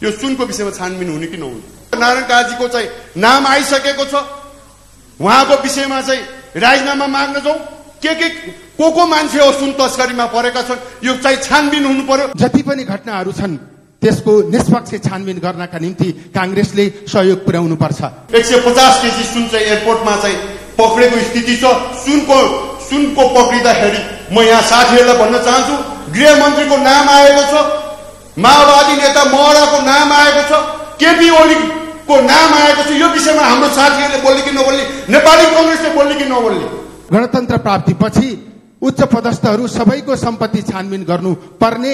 यो सुनको विषयमा छानबिन हुने कि नहुने। नारायण काजीको चाहिँ नाम आइसकेको छ, उहाँको विषयमा चाहिँ राजीनामा माग्न जाउँ। को मान्छे हो सुन तस्करीमा परेका छन्, यो चाहिँ छानबिन हुनु पर्यो। जति पनि घटनाहरू छन् त्यसको निष्पक्ष छानबिन गर्नका निम्ति कांग्रेसले सहयोग पुर्याउनु पर्छ। 150 केजी सुन चाहिँ एयरपोर्टमा चाहिँ पक्रेको स्थिति छ। सुनको पक्रिँदाखेरि म यहाँ साथीहरूलाई भन्न चाहन्छु, गृहमन्त्रीको नाम आएको छ, माओवादी नेता महराको नाम आएको छ, केपी ओलीको नाम आएको छ। यो विषयमा हाम्रो साथीहरूले बोल्ने कि नबोल्ने, नेपाली कांग्रेसले बोल्ने कि नबोल्ने। गणतन्त्र प्राप्तिपछि उच्च पदस्थहरू सबैको सम्पत्ति छानबिन गर्नु पर्ने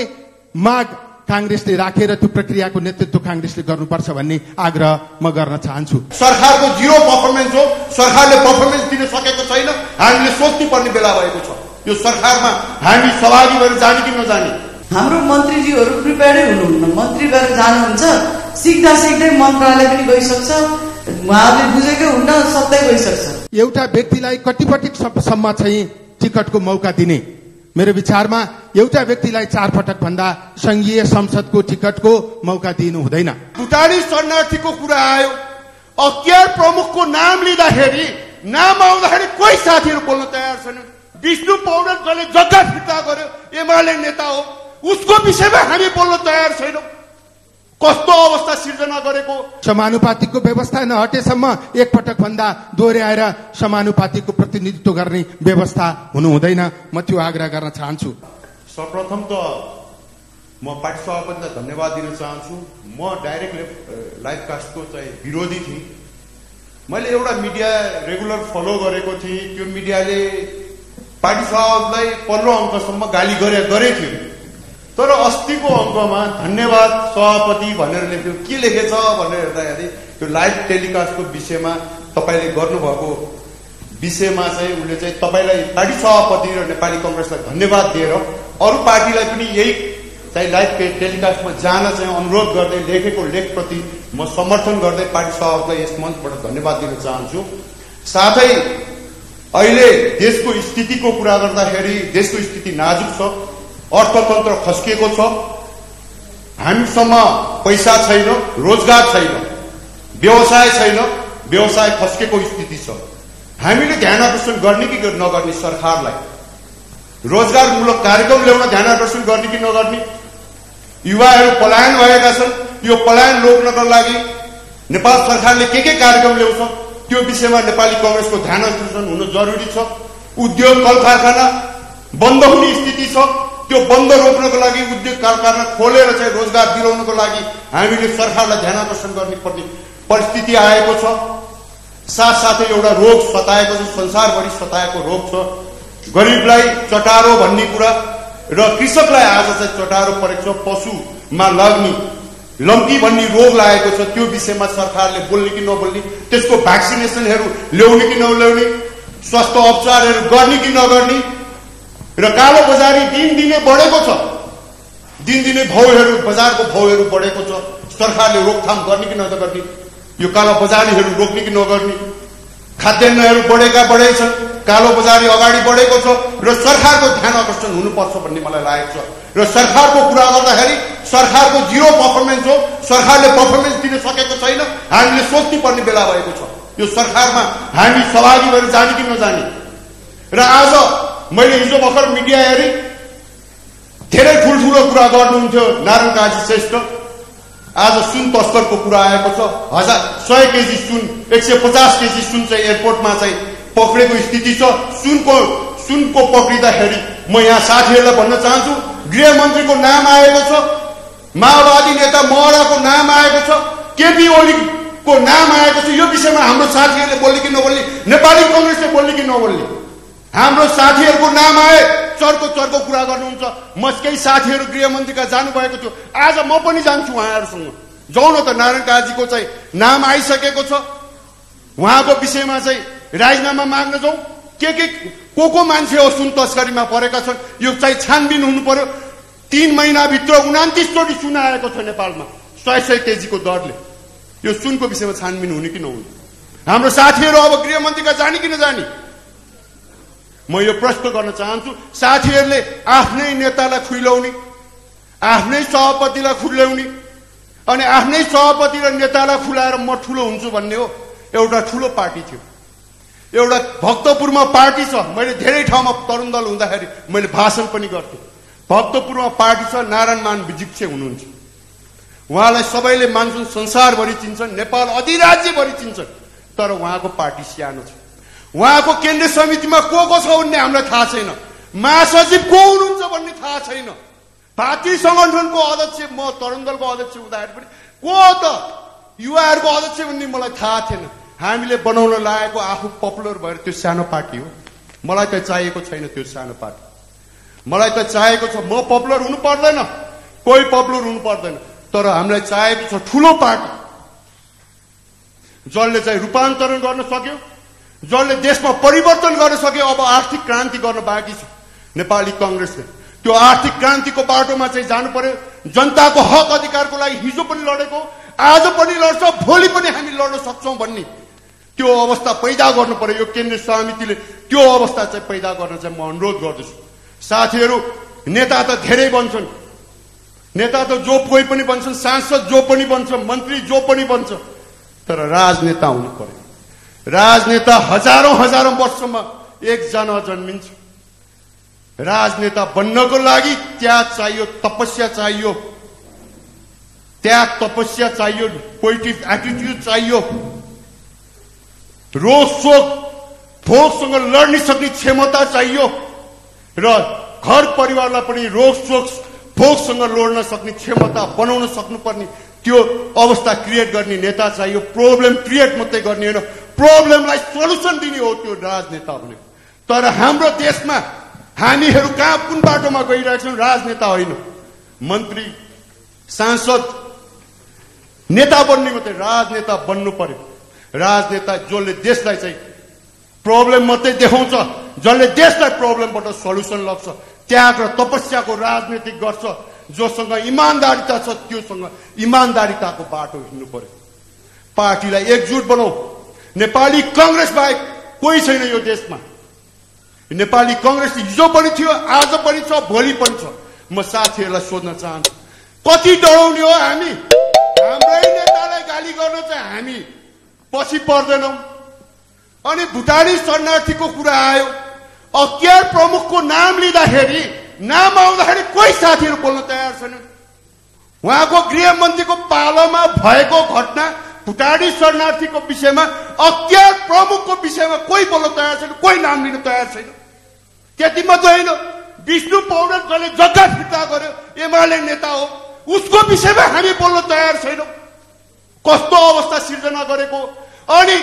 माग कांग्रेसले राखेर त्यो प्रक्रियाको नेतृत्व कांग्रेसले गर्नुपर्छ भन्ने आग्रह म गर्न चाहन्छु। सरकारको जीरो पर्फर्मेन्स हो, सरकारले पर्फर्मेन्स दिन सकेको छैन। हामीले सोच्नु पर्ने बेला भएको छ, यो सरकारमा हामी सहभागी भएर जाने कि नजाने। हाम्रो मन्त्रीजीहरू प्रिपेयर्डै हुनुहुन्न, मन्त्री भएर जानुहुन्छ, सिक्दा सिक्दै मन्त्रालय पनि गइसक्छ, उहाँहरूले बुझेकै हुन्न, सधैँ गइसक्छ। एउटा व्यक्तिलाई कतिपटकसम्म चाहिँ टिकटको मौका दिने, मेरो विचारमा एउटा व्यक्तिलाई 4 पटक भन्दा संघीय संसदको टिकटको मौका दिनु हुँदैन। भुटानी शरणार्थीको कुरा आयो, अख्तियार प्रमुखको नाम लिँदाखेरि, नाम आउँदाखेरि कोही साथीहरू बोल्न तयार छैनन्। विष्णु पौडेल जसले जग्गा फिर्ता गर्यो, एमाले नेता हो, उसको विषयमा हामी बोल्न तयार छैनौँ। कस्तो अवस्था सिर्जना गरेको। समानुपातिकको व्यवस्था नहटेसम्म एकपटक भन्दा दोहोऱ्याएर समानुपातिकको प्रतिनिधित्व गर्ने व्यवस्था हुनु हुँदैन। म त्यो आग्रह गर्न चाहन्छु। सर्वप्रथम त म पार्टी सभापतिलाई धन्यवाद दिन चाहन्छु। म डाइरेक्ट लाइभ कास्टको चाहिँ विरोधी थिएँ। मैले एउटा मिडिया रेगुलर फलो गरेको थिएँ, त्यो मिडियाले पार्टी सभापतिलाई 15 अङ्कसम्म गाली गरे थियो। तर अस्तिको अङ्कमा धन्यवाद सभापति भनेर लेख्यो। के लेखेछ भनेर हेर्दाखेरि त्यो लाइभ टेलिकास्टको विषयमा तपाईँले गर्नुभएको विषयमा चाहिँ उसले चाहिँ तपाईँलाई पार्टी सभापति र नेपाली कांग्रेसलाई धन्यवाद दिएर अरू पार्टीलाई पनि यही चाहिँ लाइभ टेलिकास्टमा जान चाहिँ अनुरोध गर्दै लेखेको लेखप्रति म समर्थन गर्दै पार्टी सभापतिलाई यस मञ्चबाट धन्यवाद दिन चाहन्छु। साथै अहिले देशको स्थितिको कुरा गर्दाखेरि देशको स्थिति नाजुक छ, अर्थतन्त्र खस्किएको छ, हामीसँग पैसा छैन, रोजगार छैन, व्यवसाय छैन, व्यवसाय खस्केको स्थिति छ। हामीले ध्यान आकर्षण गर्ने कि नगर्ने सरकारलाई, रोजगारमूलक कार्यक्रम ल्याउन ध्यान आकर्षण गर्ने कि नगर्ने। युवाहरू पलायन भएका छन्, यो पलायन रोक्नको लागि नेपाल सरकारले के कार्यक्रम ल्याउँछ त्यो विषयमा नेपाली कांग्रेसको ध्यान आकर्षण हुन जरुरी छ। उद्योग कल कारखाना बन्द हुने स्थिति छ, त्यो बन्द रोक्नको लागि उद्योग कारखाना खोलेर चाहिँ रोजगार दिलाउनको लागि हामीले सरकारलाई ध्यान आकर्षण गर्ने पर्ने परिस्थिति आएको छ। साथसाथै एउटा रोग सताएको छ, संसारभरि सताएको रोग छ, गरिबलाई चटारो भन्ने कुरा र कृषकलाई आज चाहिँ चटारो परेको छ। पशुमा लाग्ने लम्की भन्ने रोग लागेको छ, त्यो विषयमा सरकारले बोल्ने कि नबोल्ने, त्यसको भ्याक्सिनेसनहरू ल्याउने कि नल्याउने, स्वास्थ्य उपचारहरू गर्ने कि नगर्ने। र कालो बजारी दिनदिनै बढेको छ, दिनदिनै भाउहरू बजारको भाउहरू बढेको छ, सरकारले रोकथाम गर्ने कि नगर्ने, यो कालो बजारीहरू रोक्ने कि नगर्ने। खाद्यान्नहरू बढै छन्, कालो बजारी अगाडि बढेको छ र सरकारको ध्यान आकर्षण हुनुपर्छ भन्ने मलाई लागेको छ। र सरकारको कुरा गर्दाखेरि सरकारको जीरो पर्फर्मेन्स हो, सरकारले पर्फर्मेन्स दिन सकेको छैन। हामीले सोच्नु पर्ने बेला भएको छ, यो सरकारमा हामी सहभागी भएर जाने कि नजाने। र आज मैले हिजो भर्खर मिडिया हेरेँ, धेरै ठुल्ठुलो कुरा गर्नुहुन्थ्यो नारायण काजी श्रेष्ठ। आज सुन तस्करको कुरा आएको छ, 100 केजी सुन, 150 केजी सुन चाहिँ एयरपोर्टमा चाहिँ पक्रेको स्थिति छ। सुनको पक्रिँदाखेरि म यहाँ साथीहरूलाई भन्न चाहन्छु, गृहमन्त्रीको नाम आएको छ, माओवादी नेता महराको नाम आएको छ, केपी ओलीको नाम आएको छ। यो विषयमा हाम्रो साथीहरूले बोल्ने कि नबोल्ने, नेपाली कांग्रेसले बोल्ने कि नबोल्ने। हाम्रो साथीहरूको नाम आए चर्को कुरा गर्नुहुन्छ। म केही साथीहरू गृहमन्त्रीका जानुभएको थियो, आज म पनि जान्छु उहाँहरूसँग। जाउँ न त, नारायण काजीको चाहिँ नाम आइसकेको छ, उहाँको विषयमा चाहिँ राजीनामा माग्न जाउँ। को मान्छे हो सुन तस्करीमा परेका छन्, यो चाहिँ छानबिन हुनु पर्यो। 3 महिनाभित्र 29 चोटि सुन आएको छ नेपालमा 100 केजीको दरले। यो सुनको विषयमा छानबिन हुने कि नहुने। हाम्रो साथीहरू अब गृहमन्त्रीका जाने कि नजाने, म यो प्रश्न गर्न चाहन्छु। साथीहरूले आफ्नै नेतालाई खुइलाउने, आफ्नै सभापतिलाई खुइलाउने, अनि आफ्नै सभापति र नेतालाई खुलाएर म ठुलो हुन्छु भन्ने हो। एउटा ठुलो पार्टी थियो, एउटा भक्तपुरमा पार्टी छ। मैले धेरै ठाउँमा तरुण दल हुँदाखेरि मैले भाषण पनि गर्थेँ। भक्तपुरमा पार्टी छ, नारायण मान विजिक्छे हुनुहुन्छ। उहाँलाई सबैले मान्छन्, संसारभरि चिन्छन्, नेपाल अधिराज्यभरि चिन्छन्। तर उहाँको पार्टी सानो छ। उहाँको केन्द्रीय समितिमा को छ भन्ने हामीलाई थाहा छैन। महासचिव को हुनुहुन्छ भन्ने थाहा छैन। भातृ संगठनको अध्यक्ष, म तरुण दलको अध्यक्ष हुँदाखेरि पनि को त युवाहरूको अध्यक्ष भन्ने मलाई थाहा थिएन। हामीले बनाउन लागेको आफू पपुलर भएर त्यो सानो पार्टी हो। मलाई त चाहिएको छैन त्यो सानो पार्टी। मलाई त चाहिएको छ म पपुलर हुनु पर्दैन, कोही पपुलर हुनु पर्दैन, तर हामीलाई चाहिएको छ ठुलो पार्टी जसले चाहिँ रूपान्तरण गर्न सक्यो, जसले देशमा परिवर्तन गर्न सक्यो। अब आर्थिक क्रान्ति गर्न बाँकी छ नेपाली कांग्रेसले। त्यो आर्थिक क्रान्तिको बाटोमा चाहिँ जानु पर्यो। जनताको हक अधिकारको लागि हिजो पनि लडेको, आज पनि लड्छ, भोलि पनि हामी लड्न सक्छौं भन्ने त्यो अवस्था पैदा गर्नु पर्यो। यो केन्द्रीय समितिले त्यो अवस्था चाहिँ पैदा गर्न चाहिँ म अनुरोध गर्दछु। साथीहरू, नेता त धेरै बन्छन्, नेता त जो कोही पनि बन्छन्, सांसद जो पनि बन्छ, मन्त्री जो पनि बन्छ, तर राजनेता हुनु पर्यो। राजनेता हजारौं वर्षमा एकजना जन्मिन्छ। राजनेता बन्नको लागि त्याग चाहियो, तपस्या चाहियो, त्याग तपस्या चाहियो, पोजिटिभ एटिट्युड चाहियो, रोष शोक भोगसँग लड्न सक्ने क्षमता चाहियो र घर परिवारलाई पनि रोष शोक भोगसँग लड्न सक्ने क्षमता बनाउन सक्नुपर्ने त्यो अवस्था क्रिएट गर्ने नेता चाहियो। प्रब्लम क्रिएट मात्रै गर्ने होइन, प्रब्लमलाई सोलुसन दिने हो त्यो राजनेता भनेको। तर हाम्रो देशमा हामीहरू कहाँ कुन बाटोमा गइरहेका छौँ? राजनेता होइन, मन्त्री सांसद नेता बन्ने मात्रै, राजनेता बन्नु पर्यो। राजनेता जसले देशलाई चाहिँ प्रब्लम मात्रै देखाउँछ, जसले देशलाई प्रब्लमबाट सल्युसन लग्छ, त्याग र तपस्याको राजनीति गर्छ, जोसँग इमान्दारिता छ त्योसँग इमान्दारिताको बाटो हिँड्नु पर्यो। पार्टीलाई एकजुट बनाऊ। नेपाली कांग्रेस बाहेक कोही छैन यो देशमा। नेपाली कांग्रेस हिजो पनि थियो, आज पनि छ, भोलि पनि छ। म साथीहरूलाई सोध्न चाहन्छु, कति डराउने हो हामी? हाम्रै नेतालाई गाली गर्न चाहिँ हामी पछि पर्दैनौं। अनि भुटानी शरणार्थीको कुरा आयो, अख्तियार प्रमुखको नाम लिँदाखेरि, नाम आउँदाखेरि कोही साथीहरू बोल्न तयार छैनन्। उहाँको गृहमन्त्रीको पालोमा भएको घटना भुटानी शरणार्थीको विषयमा, अख्तियार प्रमुखको विषयमा कोही बोल्न तयार छैन, कोही नाम लिन तयार छैन। त्यति मात्रै होइन, विष्णु पौडेल जसले जग्गा फिर्ता गर्यो, एमाले नेता हो, उसको विषयमा हामी बोल्न तयार छैनौं। कस्तो अवस्था सिर्जना गरेको। अनि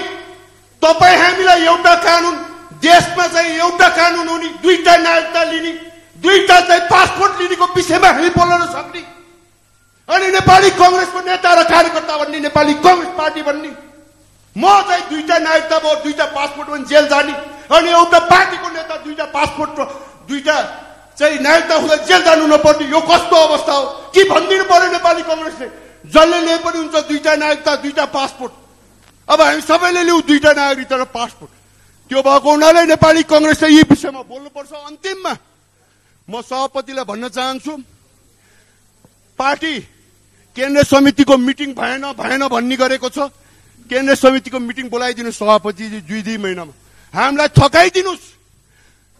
तपाईँ हामीलाई एउटा कानून, देशमा चाहिँ एउटा कानून हुने, दुईटा नागरिकता लिने, दुईटा चाहिँ पासपोर्ट लिनेको विषयमा हामी बोल्न नसक्ने। अनि नेपाली कांग्रेसको नेता र कार्यकर्ता भन्ने, नेपाली कांग्रेस पार्टी भन्ने, म चाहिँ दुईटा नागरिकता भयो, दुईटा पासपोर्ट पनि जेल जाने, अनि एउटा पार्टीको नेता दुईटा पासपोर्ट र दुईटा चाहिँ नागरिकता हुँदा जेल जानु नपर्ने, यो कस्तो अवस्था हो? के भनिदिनु पर्यो नेपाली कांग्रेसले? जसले लिए पनि हुन्छ दुईटा नागरिकता, दुईटा पासपोर्ट। अब हामी सबैले लिऊ दुईटा नागरिकता र पासपोर्ट। त्यो भएको हुनाले नेपाली कांग्रेसले यी विषयमा बोल्नुपर्छ। अन्तिममा म सभापतिलाई भन्न चाहन्छु, पार्टी केन्द्रीय समितिको मिटिङ भएन भन्ने गरेको छ। केन्द्रीय समितिको मिटिङ बोलाइदिनु सभापतिजी, 2 महिनामा हामीलाई थकाइदिनुस्।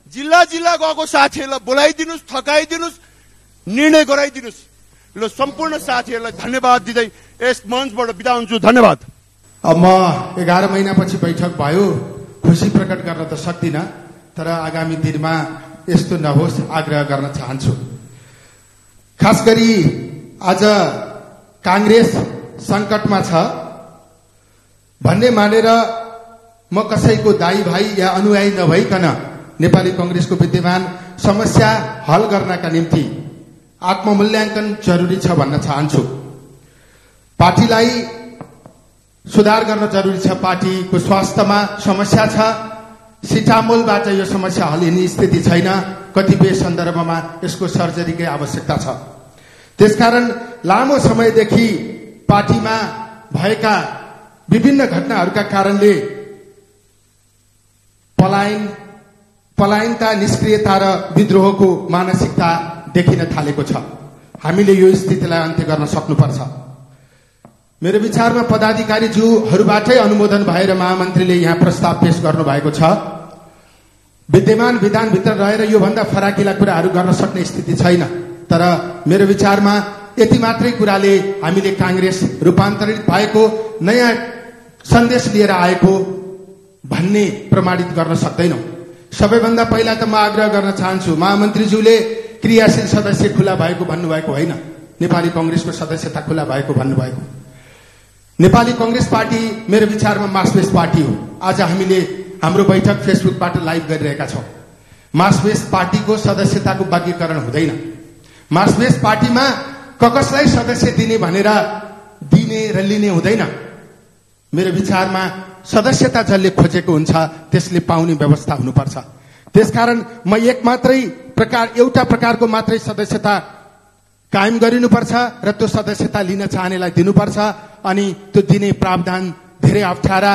जिल्ला जिल्ला गएको साथीहरूलाई बोलाइदिनुस्, थकाइदिनुस्, निर्णय गराइदिनुस्। ल, सम्पूर्ण साथीहरूलाई धन्यवाद दिँदै यस मञ्चबाट बिदा हुन्छु। धन्यवाद। अब म 11 महिनापछि बैठक भयो, खुसी प्रकट गर्न त सक्दिनँ, तर आगामी दिनमा यस्तो नहोस् आग्रह गर्न चाहन्छु। खास गरी आज कांग्रेस संकटमा छ भन्ने मानेर म कसैको दाई भाइ या अनुयायी नभइकन नेपाली कांग्रेसको विद्यमान समस्या हल गर्नका निम्ति आत्ममूल्याङ्कन जरुरी छ भन्न चाहन्छु। पार्टीलाई सुधार गर्न जरुरी छ। पार्टीको स्वास्थ्यमा समस्या छ, सिटामोलबाट यो समस्या हल हुने स्थिति छैन। कतिपय सन्दर्भमा यसको सर्जरीकै आवश्यकता छ। त्यसकारण लामो समयदेखि पार्टीमा भएका विभिन्न घटनाहरूका कारणले पलायनता, निष्क्रियता र विद्रोहको मानसिकता देखिन थालेको छ। हामीले यो स्थितिलाई अन्त्य गर्न सक्नुपर्छ। मेरो विचारमा पदाधिकारीज्यूहरूबाटै अनुमोदन भएर महामन्त्रीले यहाँ प्रस्ताव पेश गर्नुभएको छ। विद्यमान विधानभित्र रहेर योभन्दा फराकिला कुराहरू गर्न सक्ने स्थिति छैन। तर मेरो विचारमा यति मात्रै कुराले हामीले कांग्रेस रूपान्तरित भएको नयाँ सन्देश लिएर आएको भन्ने प्रमाणित गर्न सक्दैनौं। सबैभन्दा पहिला त म आग्रह गर्न चाहन्छु, महामन्त्रीज्यूले क्रियाशील सदस्य खुला भएको भन्नुभएको होइन, नेपाली कांग्रेसको सदस्यता खुला भएको भन्नुभएको। नेपाली कांग्रेस पार्टी मेरो विचारमा मासवेस पार्टी हो। आज हामीले हाम्रो बैठक फेसबुकबाट लाइभ गरिरहेका छौं। मासवेस पार्टीको सदस्यताको वर्गीकरण हुँदैन। मासवेस पार्टीमा कसलाई सदस्य दिने भनेर दिने र लिने हुँदैन। मेरो विचारमा सदस्यता जसले खोजेको हुन्छ त्यसले पाउने व्यवस्था हुनुपर्छ। त्यसकारण म एउटा प्रकारको मात्रै सदस्यता कायम गरिनुपर्छ र त्यो सदस्यता लिन चाहनेलाई दिनुपर्छ। अनि त्यो दिने प्रावधान धेरै अप्ठ्यारा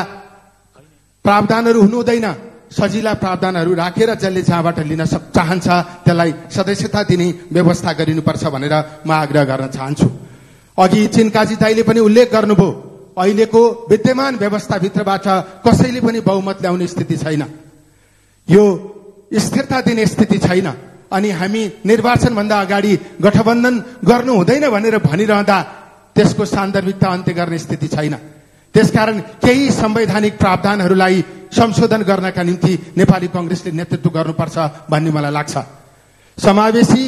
प्रावधानहरू हुनु हुँदैन। सजिला प्रावधानहरू राखेर जसले जहाँबाट लिन चाहन्छ त्यसलाई सदस्यता दिने व्यवस्था गरिनुपर्छ भनेर म आग्रह गर्न चाहन्छु। अघि चिनकाजी दाइले पनि उल्लेख गर्नुभयो, अहिलेको विद्यमान व्यवस्थाभित्रबाट कसैले पनि बहुमत ल्याउने स्थिति छैन। यो स्थिरता दिने स्थिति छैन। अनि हामी निर्वाचन भन्दा अगाडि गठबन्धन गर्नु हुँदैन भनेर भनिरहँदा त्यसको सान्दर्भिकता अन्त्य गर्ने स्थिति छैन। त्यसकारण केही संवैधानिक प्रावधानहरूलाई संशोधन गर्नका निम्ति नेपाली कांग्रेसले नेतृत्व गर्नुपर्छ भन्ने मलाई लाग्छ। समावेशी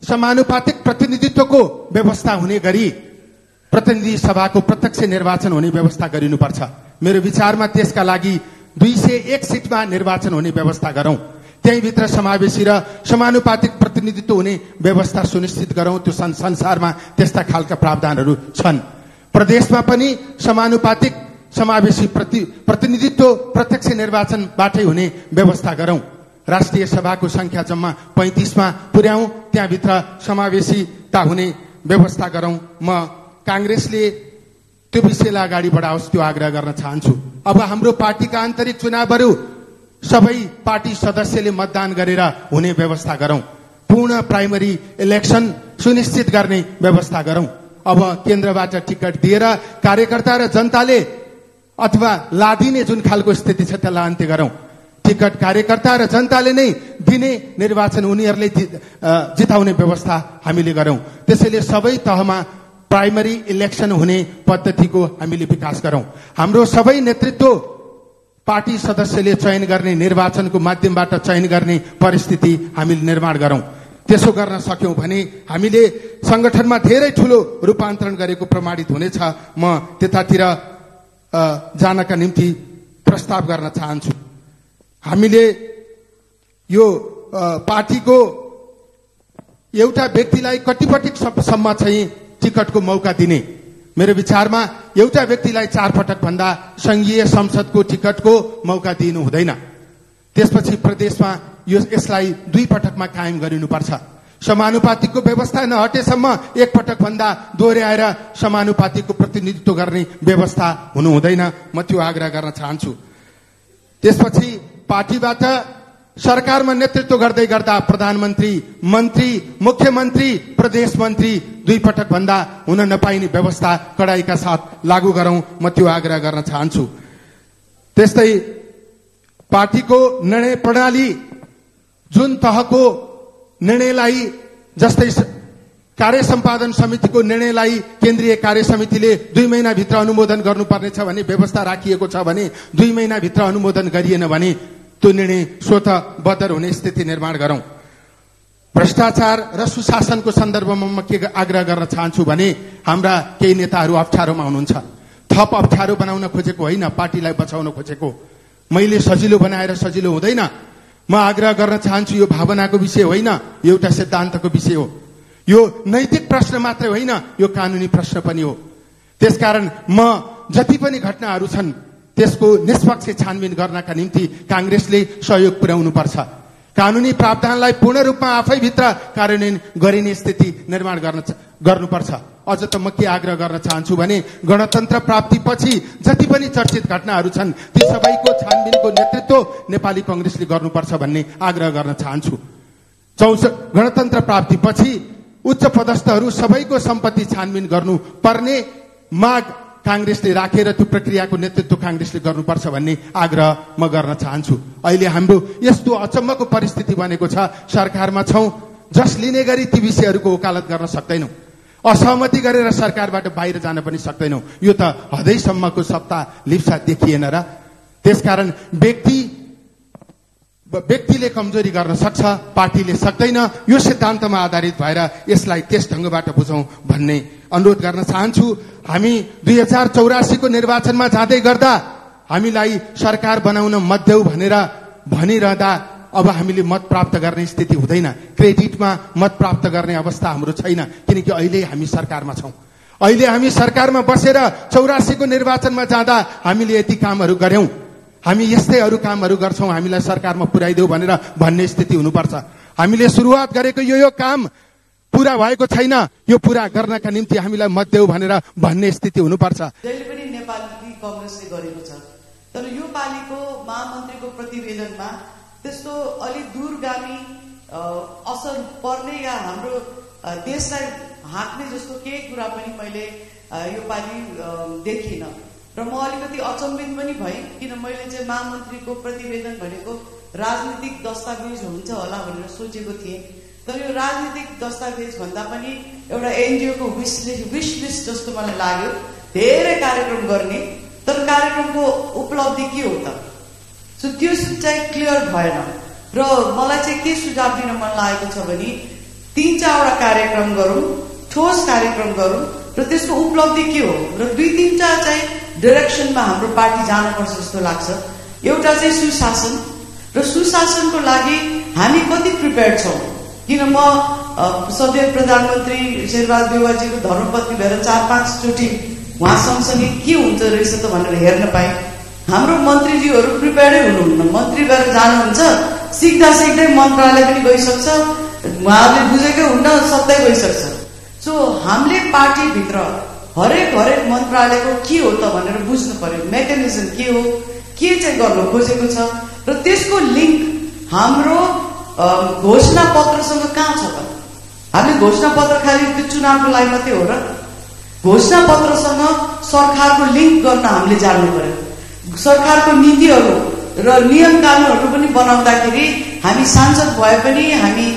समानुपातिक प्रतिनिधित्वको व्यवस्था हुने गरी प्रतिनिधि सभाको प्रत्यक्ष निर्वाचन हुने व्यवस्था गरिनुपर्छ। मेरो विचारमा त्यसका लागि 201 सिटमा निर्वाचन हुने व्यवस्था गरौं। त्यहीभित्र समावेशी र समानुपातिक प्रतिनिधित्व हुने व्यवस्था सुनिश्चित गरौं। त्यो संसारमा त्यस्ता खालका प्रावधानहरू छन्। प्रदेशमा पनि समानुपातिक समावेशी प्रतिनिधित्व प्रत्यक्ष निर्वाचनबाटै हुने व्यवस्था गरौं। राष्ट्रिय सभाको संख्या जम्मा 35 मा पुर्याउँ, त्यहाँभित्र समावेशीता हुने व्यवस्था गरौं। म कांग्रेसले त्यो विषयलाई अगाडि बढाओस् त्यो आग्रह गर्न चाहन्छु। अब हाम्रो पार्टीका आन्तरिक चुनावहरू सबै पार्टी सदस्यले मतदान गरेर हुने व्यवस्था गरौं। पूर्ण प्राइमरी इलेक्सन सुनिश्चित गर्ने व्यवस्था गरौं। अब केन्द्रबाट टिकट दिएर कार्यकर्ता र जनताले अथवा लादिने जुन खालको स्थिति छ त्यसलाई अन्त्य गरौं। टिकट कार्यकर्ता र जनताले नै दिने, निर्वाचन उनीहरूले जिताउने व्यवस्था हामीले गरौं। त्यसैले सबै तहमा प्राइमरी इलेक्सन हुने पद्धतिको हामीले विकास गरौं। हाम्रो सबै नेतृत्व पार्टी सदस्यले चयन गर्ने, निर्वाचनको माध्यमबाट चयन गर्ने परिस्थिति हामीले निर्माण गरौं। त्यसो गर्न सक्यौं भने हामीले संगठनमा धेरै ठूलो रूपान्तरण गरेको प्रमाणित हुनेछ। म त्यतातिर जानका निम्ति प्रस्ताव गर्न चाहन्छु। हामीले यो पार्टीको एउटा व्यक्तिलाई कतिपटकसम्म चाहिँ टिकटको मौका दिने, मेरो विचारमा एउटा व्यक्तिलाई 4 पटक भन्दा संघीय संसदको टिकटको मौका दिनु हुँदैन। त्यसपछि प्रदेशमा यसलाई 2 पटकमा कायम गरिनुपर्छ। समानुपातिकको व्यवस्था नहटेसम्म 1 पटक भन्दा दोहोर्याएर समानुपातिकको प्रतिनिधित्व गर्ने व्यवस्था हुनु हुँदैन। म त्यो आग्रह गर्न चाहन्छु। त्यसपछि पार्टीबाट सरकारमा नेतृत्व गर्दै गर्दा प्रधानमन्त्री, मन्त्री, मुख्यमन्त्री, प्रदेश मन्त्री 2 पटक भन्दा हुन नपाइने व्यवस्था कडाइका साथ लागू गरौं। म त्यो आग्रह गर्न चाहन्छु। त्यस्तै पार्टीको निर्णय प्रणाली जुन तहको निर्णयलाई, जस्तै कार्य सम्पादन समितिको निर्णयलाई केन्द्रीय कार्य समितिले 2 महिनाभित्र अनुमोदन गर्नुपर्नेछ भन्ने व्यवस्था राखिएको छ भने 2 महिनाभित्र अनुमोदन गरिएन भने त्यो निर्णय स्वतः बदर हुने स्थिति निर्माण गरौं। भ्रष्टाचार र सुशासनको सन्दर्भमा म के आग्रह गर्न चाहन्छु भने हाम्रा केही नेताहरू अप्ठ्यारोमा हुनुहुन्छ। थप अप्ठ्यारो बनाउन खोजेको होइन, पार्टीलाई बचाउन खोजेको। मैले सजिलो बनाएर सजिलो हुँदैन। म आग्रह गर्न चाहन्छु, यो भावनाको विषय होइन, यो एउटा सिद्धान्तको विषय हो। यो नैतिक प्रश्न मात्रै होइन, यो कानूनी प्रश्न पनि हो। त्यसकारण म जति पनि घटनाहरू छन् त्यसको निष्पक्ष छानबिन गर्नका निम्ति कांग्रेसले सहयोग पुर्याउनु पर्छ। कानूनी प्रावधानलाई पूर्ण रूपमा आफैभित्र कार्यान्वयन गरिने स्थिति निर्माण गर्नुपर्छ। अझ त म के आग्रह गर्न चाहन्छु भने गणतन्त्र प्राप्तिपछि जति पनि चर्चित घटनाहरू छन् ती सबैको छानबिनको नेतृत्व नेपाली कांग्रेसले गर्नुपर्छ भन्ने आग्रह गर्न चाहन्छु। गणतन्त्र प्राप्तिपछि उच्च पदस्थहरू सबैको सम्पत्ति छानबिन गर्नु पर्ने माग कांग्रेसले राखेर त्यो प्रक्रियाको नेतृत्व कांग्रेसले गर्नुपर्छ भन्ने आग्रह म गर्न चाहन्छु। अहिले हाम्रो यस्तो अचम्मको परिस्थिति बनेको छ, सरकारमा छौं, जस लिने गरी ती विषयहरूको वकालत गर्न सक्दैनौं, असहमति गरेर सरकारबाट बाहिर जान पनि सक्दैनौं। यो त हदैसम्मको सत्ता लिप्सा देखिएन र। त्यसकारण व्यक्तिले कमजोरी गर्न सक्छ, पार्टीले सक्दैन। यो सिद्धान्तमा आधारित भएर यसलाई त्यस ढंगबाट बुझौं भन्ने अनुरोध गर्न चाहन्छु। हामी 2084 को निर्वाचनमा जाँदै गर्दा हामीलाई सरकार बनाउन मत देऊ भनेर भनिरहँदा अब हामीले मत प्राप्त गर्ने स्थिति हुँदैन, क्रेडिटमा मत प्राप्त गर्ने अवस्था हाम्रो छैन, किनकि अहिले हामी सरकारमा छौं। अहिले हामी सरकारमा बसेर 84 को निर्वाचनमा जाँदा हामीले यति कामहरू गर्यौं, हामी यस्तै अरू कामहरू गर्छौं, हामीलाई सरकारमा पुर्याइदेऊ भनेर भन्ने स्थिति हुनुपर्छ। हामीले सुरुवात गरेको यो काम पूरा भएको छैन, यो पूरा गर्नका निम्ति हामीलाई मत देऊ भनेर भन्ने स्थिति हुनुपर्छ। जहिले पनि नेपाली कांग्रेसले गरेको छ, तर यो पालिको महामन्त्रीको प्रतिवेदनमा त्यस्तो अलि दूरगामी असर पर्ने या हाम्रो देशलाई हाँक्ने जस्तो केही कुरा पनि मैले यो पालि देखिन र म अलिकति अचम्मित पनि भएँ, किन मैले चाहिँ महामन्त्रीको प्रतिवेदन भनेको राजनीतिक दस्तावेज हुन्छ होला भनेर सोचेको थिएँ। तर यो राजनीतिक दस्तावेज भन्दा पनि एउटा एनजिओको विश लिस्ट जस्तो मलाई लाग्यो। धेरै कार्यक्रम गर्ने, तर कार्यक्रमको उपलब्धि के हो त? सो त्यो चाहिँ क्लियर भएन र मलाई चाहिँ के सुझाव दिन मन लागेको छ भने 3-4 कार्यक्रम गरौँ, ठोस कार्यक्रम गरौँ र त्यसको उपलब्धि के हो र 2-3टा चाहिँ डाइरेक्सनमा हाम्रो पार्टी जानुपर्छ जस्तो लाग्छ। एउटा चाहिँ सुशासन र सुशासनको लागि हामी कति प्रिपेयर्ड छौँ, किन म सदैव प्रधानमन्त्री शेरबहादुर देउवाजीको धर्मपत्नी भएर 4-5 चोटि उहाँ सँगसँगै के हुन्छ रहेछ त भनेर हेर्न पाएँ। हाम्रो मन्त्रीजीहरू प्रिपेयर्डै हुनुहुन्न, मन्त्री भएर जानुहुन्छ, सिक्दै मन्त्रालय पनि गइसक्छ, उहाँहरूले बुझेकै हुन्न, सधैँ गइसक्छ। सो हामीले पार्टीभित्र हरेक मन्त्रालयको के हो त भनेर बुझ्नु पर्यो, मेकानिजम के हो, के चाहिँ गर्नु खोजेको छ र त्यसको लिङ्क हाम्रो घोषणा पत्रसँग कहाँ छ त? हामीले घोषणा पत्र खालि त्यो चुनावको लागि मात्रै हो र? घोषणा पत्रसँग सरकारको लिङ्क गर्न हामीले जान्नु पर्यो। सरकारको नीतिहरू र नियम कानुनहरू पनि बनाउँदाखेरि हामी सांसद भए पनि, हामी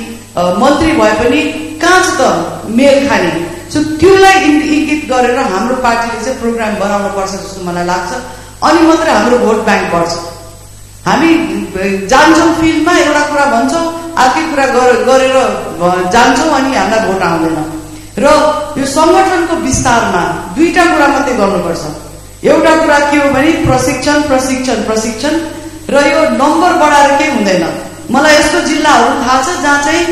मन्त्री भए पनि कहाँ छ त मेल खाने? सो त्योलाई इङ्गित गरेर हाम्रो पार्टीले चाहिँ प्रोग्राम बनाउनु पर्छ जस्तो मलाई लाग्छ। अनि मात्रै हाम्रो भोट ब्याङ्क बढ्छ। हामी जान्छौँ फिल्डमा, एउटा कुरा भन्छौँ, अर्कै कुरा गरेर जान्छौँ, अनि हामीलाई भोट आउँदैन। र यो संगठनको विस्तारमा 2टा कुरा मात्रै गर्नुपर्छ। एउटा कुरा के हो भने प्रशिक्षण र यो नम्बर बढाएर केही हुँदैन। मलाई यस्तो जिल्लाहरू थाहा छ जहाँ चाहिँ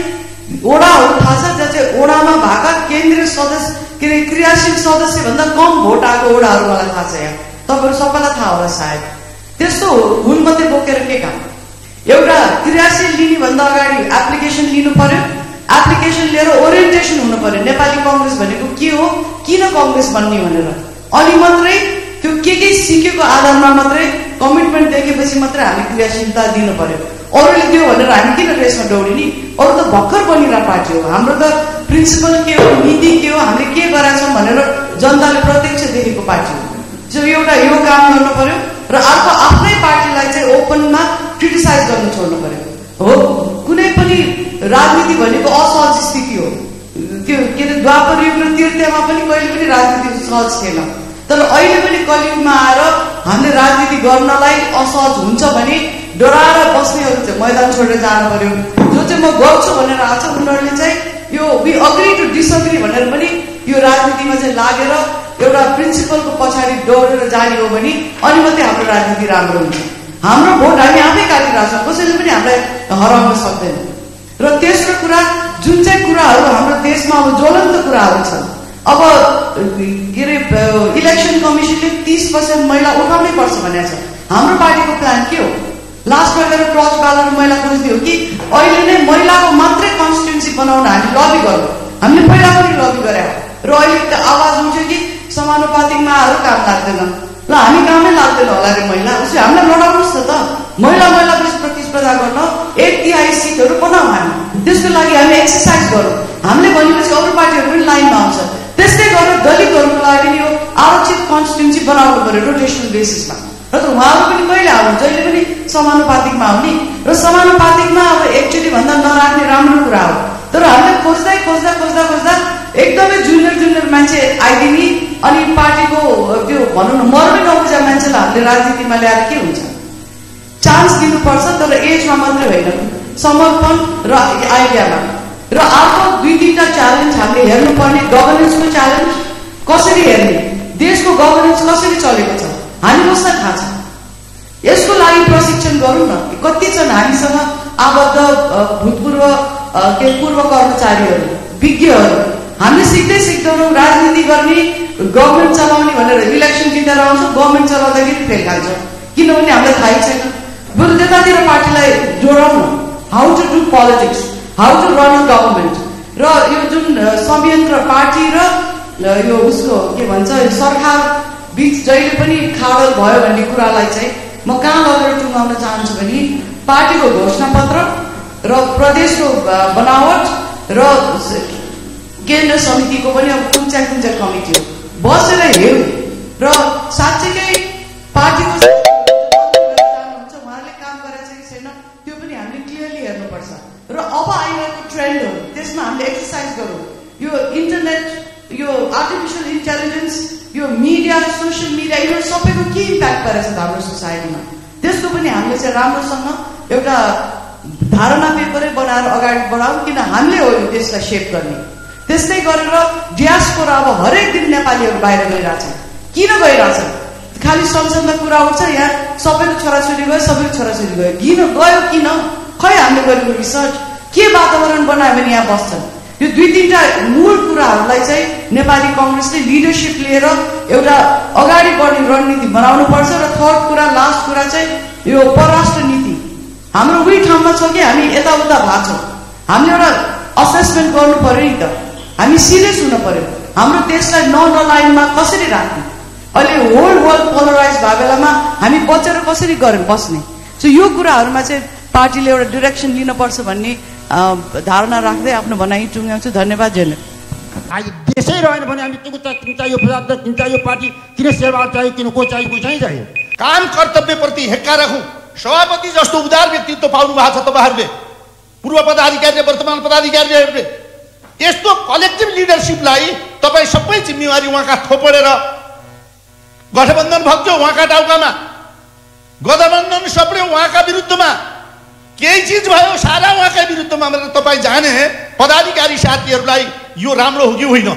ओडाहरू थाहा छ, जहाँ चाहिँ ओडामा भएका केन्द्रीय सदस्य क्रियाशील सदस्य भन्दा कम भोट आएको ओडाहरू मलाई थाहा छ। यहाँ तपाईँहरू सबैलाई थाहा होला सायद। त्यस्तो हुन मात्रै बोकेर के काम? एउटा क्रियाशील लिने भन्दा अगाडि एप्लिकेसन लिनु पर्यो, एप्लिकेसन लिएर ओरिएन्टेसन हुनु पर्यो, नेपाली कांग्रेस भनेको के हो, किन कांग्रेस बन्ने भनेर। अनि मात्रै त्यो के सिकेको आधारमा मात्रै कमिटमेन्ट देखेपछि मात्रै हामी क्रियाशीलता दिनु पर्यो। अरूले दियो भनेर हामी किन रेसमा दौडिने? अरू त भर्खर बनिरहेको पार्टी हो। हाम्रो त प्रिन्सिपल के हो, नीति के हो, हामीले के गराएको छौँ भनेर जनताले प्रत्यक्ष देखेको पार्टी हो। जो एउटा यो काम गर्नु पर्यो र अर्को आफ्नै पार्टीलाई चाहिँ ओपनमा क्रिटिसाइज गर्न छोड्नु पर्यो। हो, कुनै पनि राजनीति भनेको असहज स्थिति हो। त्यो के अरे द्वापर युग र त्रेतामा पनि कहिले पनि राजनीति सहज थिएन, तर अहिले पनि कलियुगमा आएर हामीले राजनीति गर्नलाई असहज हुन्छ भने डराएर बस्नेहरू चाहिँ मैदान छोडेर जानु पर्यो। जो चाहिँ म गर्छु भनेर आएको छ उनीहरूले चाहिँ यो वी अग्री टु डिसअग्री भनेर पनि यो राजनीतिमा चाहिँ लागेर एउटा प्रिन्सिपलको पछाडि दौडेर जाने हो भने अनि मात्रै हाम्रो राजनीति राम्रो हुन्छ। हाम्रो भोट हामी आफै काटिरहेको छौँ, कसैले पनि हामीलाई हराउन सक्दैन। र तेस्रो कुरा, जुन चाहिँ कुराहरू हाम्रो देशमा अब ज्वलन्त कुराहरू छन्, अब के अरे इलेक्सन कमिसनले 30% महिला उठाउनै पर्छ भनेको छ। हाम्रो पार्टीको प्लान के हो? लास्टमा गएर क्रस ब्यालेट महिला खोज्दियो कि अहिले नै महिलाको मात्रै कन्स्टिट्युन्सी बनाउन हामी लबी गर्नु? हामीले पहिला पनि लबी गरे र अहिले त आवाज उठ्यो कि समानुपातिकमाहरू काम लाग्दैन। ल हामी कामै लाग्दैन होला रे महिला, उसले हामीलाई लडाउनुहोस् न त। महिला बिच प्रतिस्पर्धा गर्न 1/3 सिटहरू बनाऊ हामी। त्यसको लागि हामी एक्सर्साइज गरौँ। हामीले भनेपछि अरू पार्टीहरू पनि लाइनमा आउँछ। त्यस्तै गरेर दलितहरूको लागि यो आरक्षित कन्स्टिट्युन्सी बनाउनु पर्यो रोटेसनल बेसिसमा। र त उहाँहरू पनि कहिले आउनु, जहिले पनि समानुपातिकमा आउने र समानुपातिकमा अब एकचोटि भन्दा नराख्ने राम्रो कुरा हो। तर हामीले खोज्दा खोज्दा खोज्दा खोज्दा एकदमै जुनियर मान्छे आइदिने अनि पार्टीको त्यो भनौँ न मर्मै नबुझा मान्छेलाई हामीले राजनीतिमा ल्याएर के हुन्छ? चान्स दिनुपर्छ, तर एजमा मात्रै होइन, समर्पण र आइडियामा। र अर्को 2-3टा च्यालेन्ज हामीले हेर्नुपर्ने, गभर्नेन्सको च्यालेन्ज कसरी हेर्ने, देशको गभर्नेन्स कसरी चलेको छ हामी कसलाई थाहा छ? यसको लागि प्रशिक्षण गरौँ न। कति छन् हामीसँग आबद्ध भूतपूर्व पूर्व कर्मचारीहरू, विज्ञहरू, हामीले सिक्दैनौँ राजनीति गर्ने, गभर्मेन्ट चलाउने भनेर इलेक्सन जितेर आउँछौँ, गभर्मेन्ट चलाउँदाखेरि फेल खान्छौँ, किनभने हामीलाई थाहै छैन। बरु त्यतातिर पार्टीलाई जोडाउँ न, how to do politics, how to run a government. र यो जुन संयन्त्र पार्टी र यो उसको के भन्छ सरकार बीच जहिले पनि खाडल भयो भन्ने कुरालाई चाहिँ म कहाँ लगेर टुङ्गाउन चाहन्छु भने पार्टीको घोषणापत्र र प्रदेशको बनावट र केन्द्र समितिको पनि अब कुन चाहिँ कमिटी हो बसेर हेरौँ र साँच्चैकै पार्टीको जानुहुन्छ उहाँले काम गरेछ कि छैन त्यो पनि हामीले क्लियरली हेर्नुपर्छ। र अब आइरहेको ट्रेन्डहरू त्यसमा हामीले एक्सर्साइज गरौँ। यो इन्टरनेट, यो आर्टिफिसियल इन्टेलिजेन्स, यो मिडिया, सोसियल मिडिया, यो सबैको के इम्प्याक्ट परेछ हाम्रो सोसाइटीमा त्यसको पनि हामीले चाहिँ राम्रोसँग एउटा धारणा पेपरै बनाएर अगाडि बढाउँ, किन हामीले हो यो देशलाई सेप गर्ने। त्यस्तै गरेर डियास्पोरा अब हरेक दिन नेपालीहरू बाहिर गइरहेछन्। किन गइरहेछन्? खालि संसदमा कुरा उठ्छ, यहाँ सबैको छोराछोरी गयो, सबैको छोराछोरी गयो, किन गयो? किन? खै हामीले गरेको रिसर्च के वातावरण बनायो भने यहाँ बस्छन्? यो 2-3टा मूल कुराहरूलाई चाहिँ नेपाली कङ्ग्रेसले लिडरसिप लिएर एउटा अगाडि बढ्ने रणनीति बनाउनु पर्छ। र थर्ड कुरा, लास्ट कुरा चाहिँ यो परराष्ट्र नीति हाम्रो उही ठाउँमा छ कि हामी यताउता भएको छौँ। हामीले एउटा असेसमेन्ट गर्नु पर्यो नि त, हामी सिरियस हुनु पर्यो हाम्रो देशलाई नन लाइनमा कसरी राख्ने। अहिले होल वर्ल्ड पोलराइज भएको बेलामा हामी बचेर कसरी गरेर बस्ने। सो यो कुराहरूमा चाहिँ पार्टीले एउटा डिरेक्सन लिनुपर्छ भन्ने धारणा राख्दै आफ्नो भनाइ टुङ्ग्याउँछु। धन्यवाद। जेन देशै रहेन भने हामी किन चाहियो प्रजातन्त्र, किन चाहियो पार्टी, किन शेरबहादुर चाहियो, किन को चाहियो? काम कर्तव्यप्रति हेक्का राखौँ। सभापति जस्तो उदार व्यक्तित्व पाउनु भएको छ तपाईँहरूले, पूर्व पदाधिकारीले, वर्तमान पदाधिकारीहरूले। यस्तो कलेक्टिभ लिडरसिपलाई तपाईँ सबै जिम्मेवारी उहाँका थोपडेर गठबन्धन भक्छौ उहाँका टाउकामा, गठबन्धन सप्रियो उहाँका विरुद्धमा, केही चिज भयो सारा उहाँकै विरुद्धमा भनेर तपाईँ जाने पदाधिकारी साथीहरूलाई यो राम्रो हो कि होइन?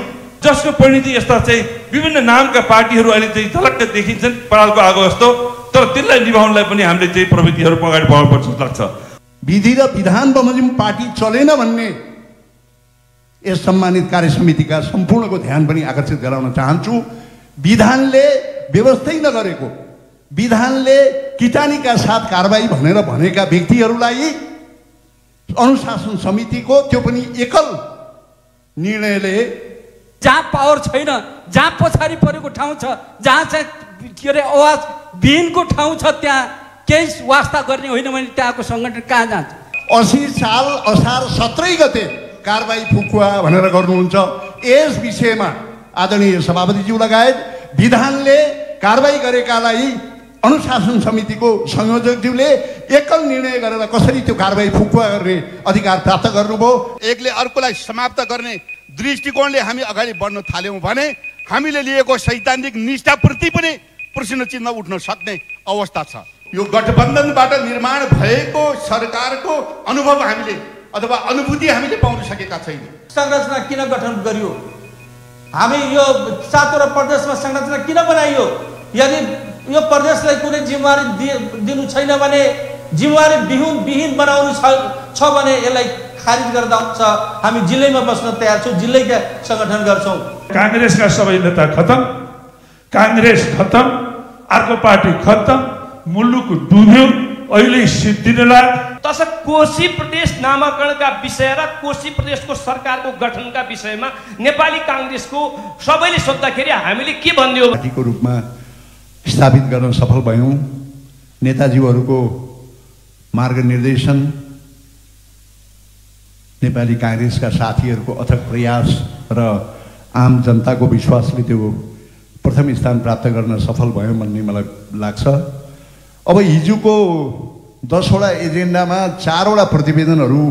जसको परिणति यस्ता चाहिँ विभिन्न नामका पार्टीहरू अहिले चाहिँ झलक्क देखिन्छन् परालको आगो जस्तो, तर त्यसलाई निभाउनलाई पनि हामीले चाहिँ प्रविधिहरू अगाडि बढाउनुपर्छ जस्तो लाग्छ। विधि र विधान बमोजिम पार्टी चलेन भन्ने यस सम्मानित कार्य समितिका सम्पूर्णको ध्यान पनि आकर्षित गराउन चाहन्छु। विधानले व्यवस्थै नगरेको, विधानले किटानीका साथ कारबाही भनेर भनेका व्यक्तिहरूलाई अनुशासन समितिको त्यो पनि एकल निर्णयले, जहाँ पावर छैन, जहाँ पछाडि परेको ठाउँ छ, जहाँ चाहिँ के अरे आवाज विहीनको ठाउँ छ, त्यहाँ केही वास्ता गर्ने होइन भने त्यहाँको सङ्गठन कहाँ जान्छ? 80 साल असार 17 गते कारबाही फुकुवा भनेर गर्नुहुन्छ। यस विषयमा आदरणीय सभापतिज्यू लगायत विधानले कारबाही गरेकालाई अनुशासन समितिको संयोजकज्यूले एकल निर्णय गरेर कसरी त्यो कारबाही फुकुवा गर्ने अधिकार प्राप्त गर्नुभयो। एकले अर्कोलाई समाप्त गर्ने दृष्टिकोणले हामी अगाडि बढ्न थाल्यौँ भने हामीले लिएको सैद्धान्तिक निष्ठाप्रति पनि प्रश्न चिन्ह उठ्न सक्ने अवस्था छ। यो गठबन्धनबाट निर्माण भएको सरकारको अनुभव हामीले अथवा अनुभूति हामीले पाउन सकेका छैनौँ। संरचना किन गठन गरियो? हामी यो 7वटा प्रदेशमा संरचना किन बनाइयो? यदि यो प्रदेशलाई कुनै जिम्मेवारी दिनु छैन भने, जिम्मेवारी विहीन बनाउनु छ भने यसलाई खारिज गर्दा हुन्छ। हामी जिल्लैमा बस्न तयार छौँ, जिल्लैका सङ्गठन गर्छौँ। काङ्ग्रेसका सबै नेता खतम, काङ्ग्रेस खतम, अर्को पार्टी खतम, मुलुक डुब्यो, अहिले सिद्धिनेला। तसर्थ कोशी प्रदेश नामाकरणका विषय र कोशी प्रदेशको सरकारको गठनका विषयमा नेपाली काङ्ग्रेसको सबैले सोद्धाखेरि हामीले के भन्दियो? पार्टीको रूपमा स्थापित गर्न सफल भयौँ। नेताजीहरूको मार्गनिर्देशन, नेपाली काङ्ग्रेसका साथीहरूको अथक प्रयास र आम जनताको विश्वासले त्यो प्रथम स्थान प्राप्त गर्न सफल भयो भन्ने मलाई लाग्छ। अब हिजोको 10वटा एजेन्डामा 4वटा प्रतिवेदनहरू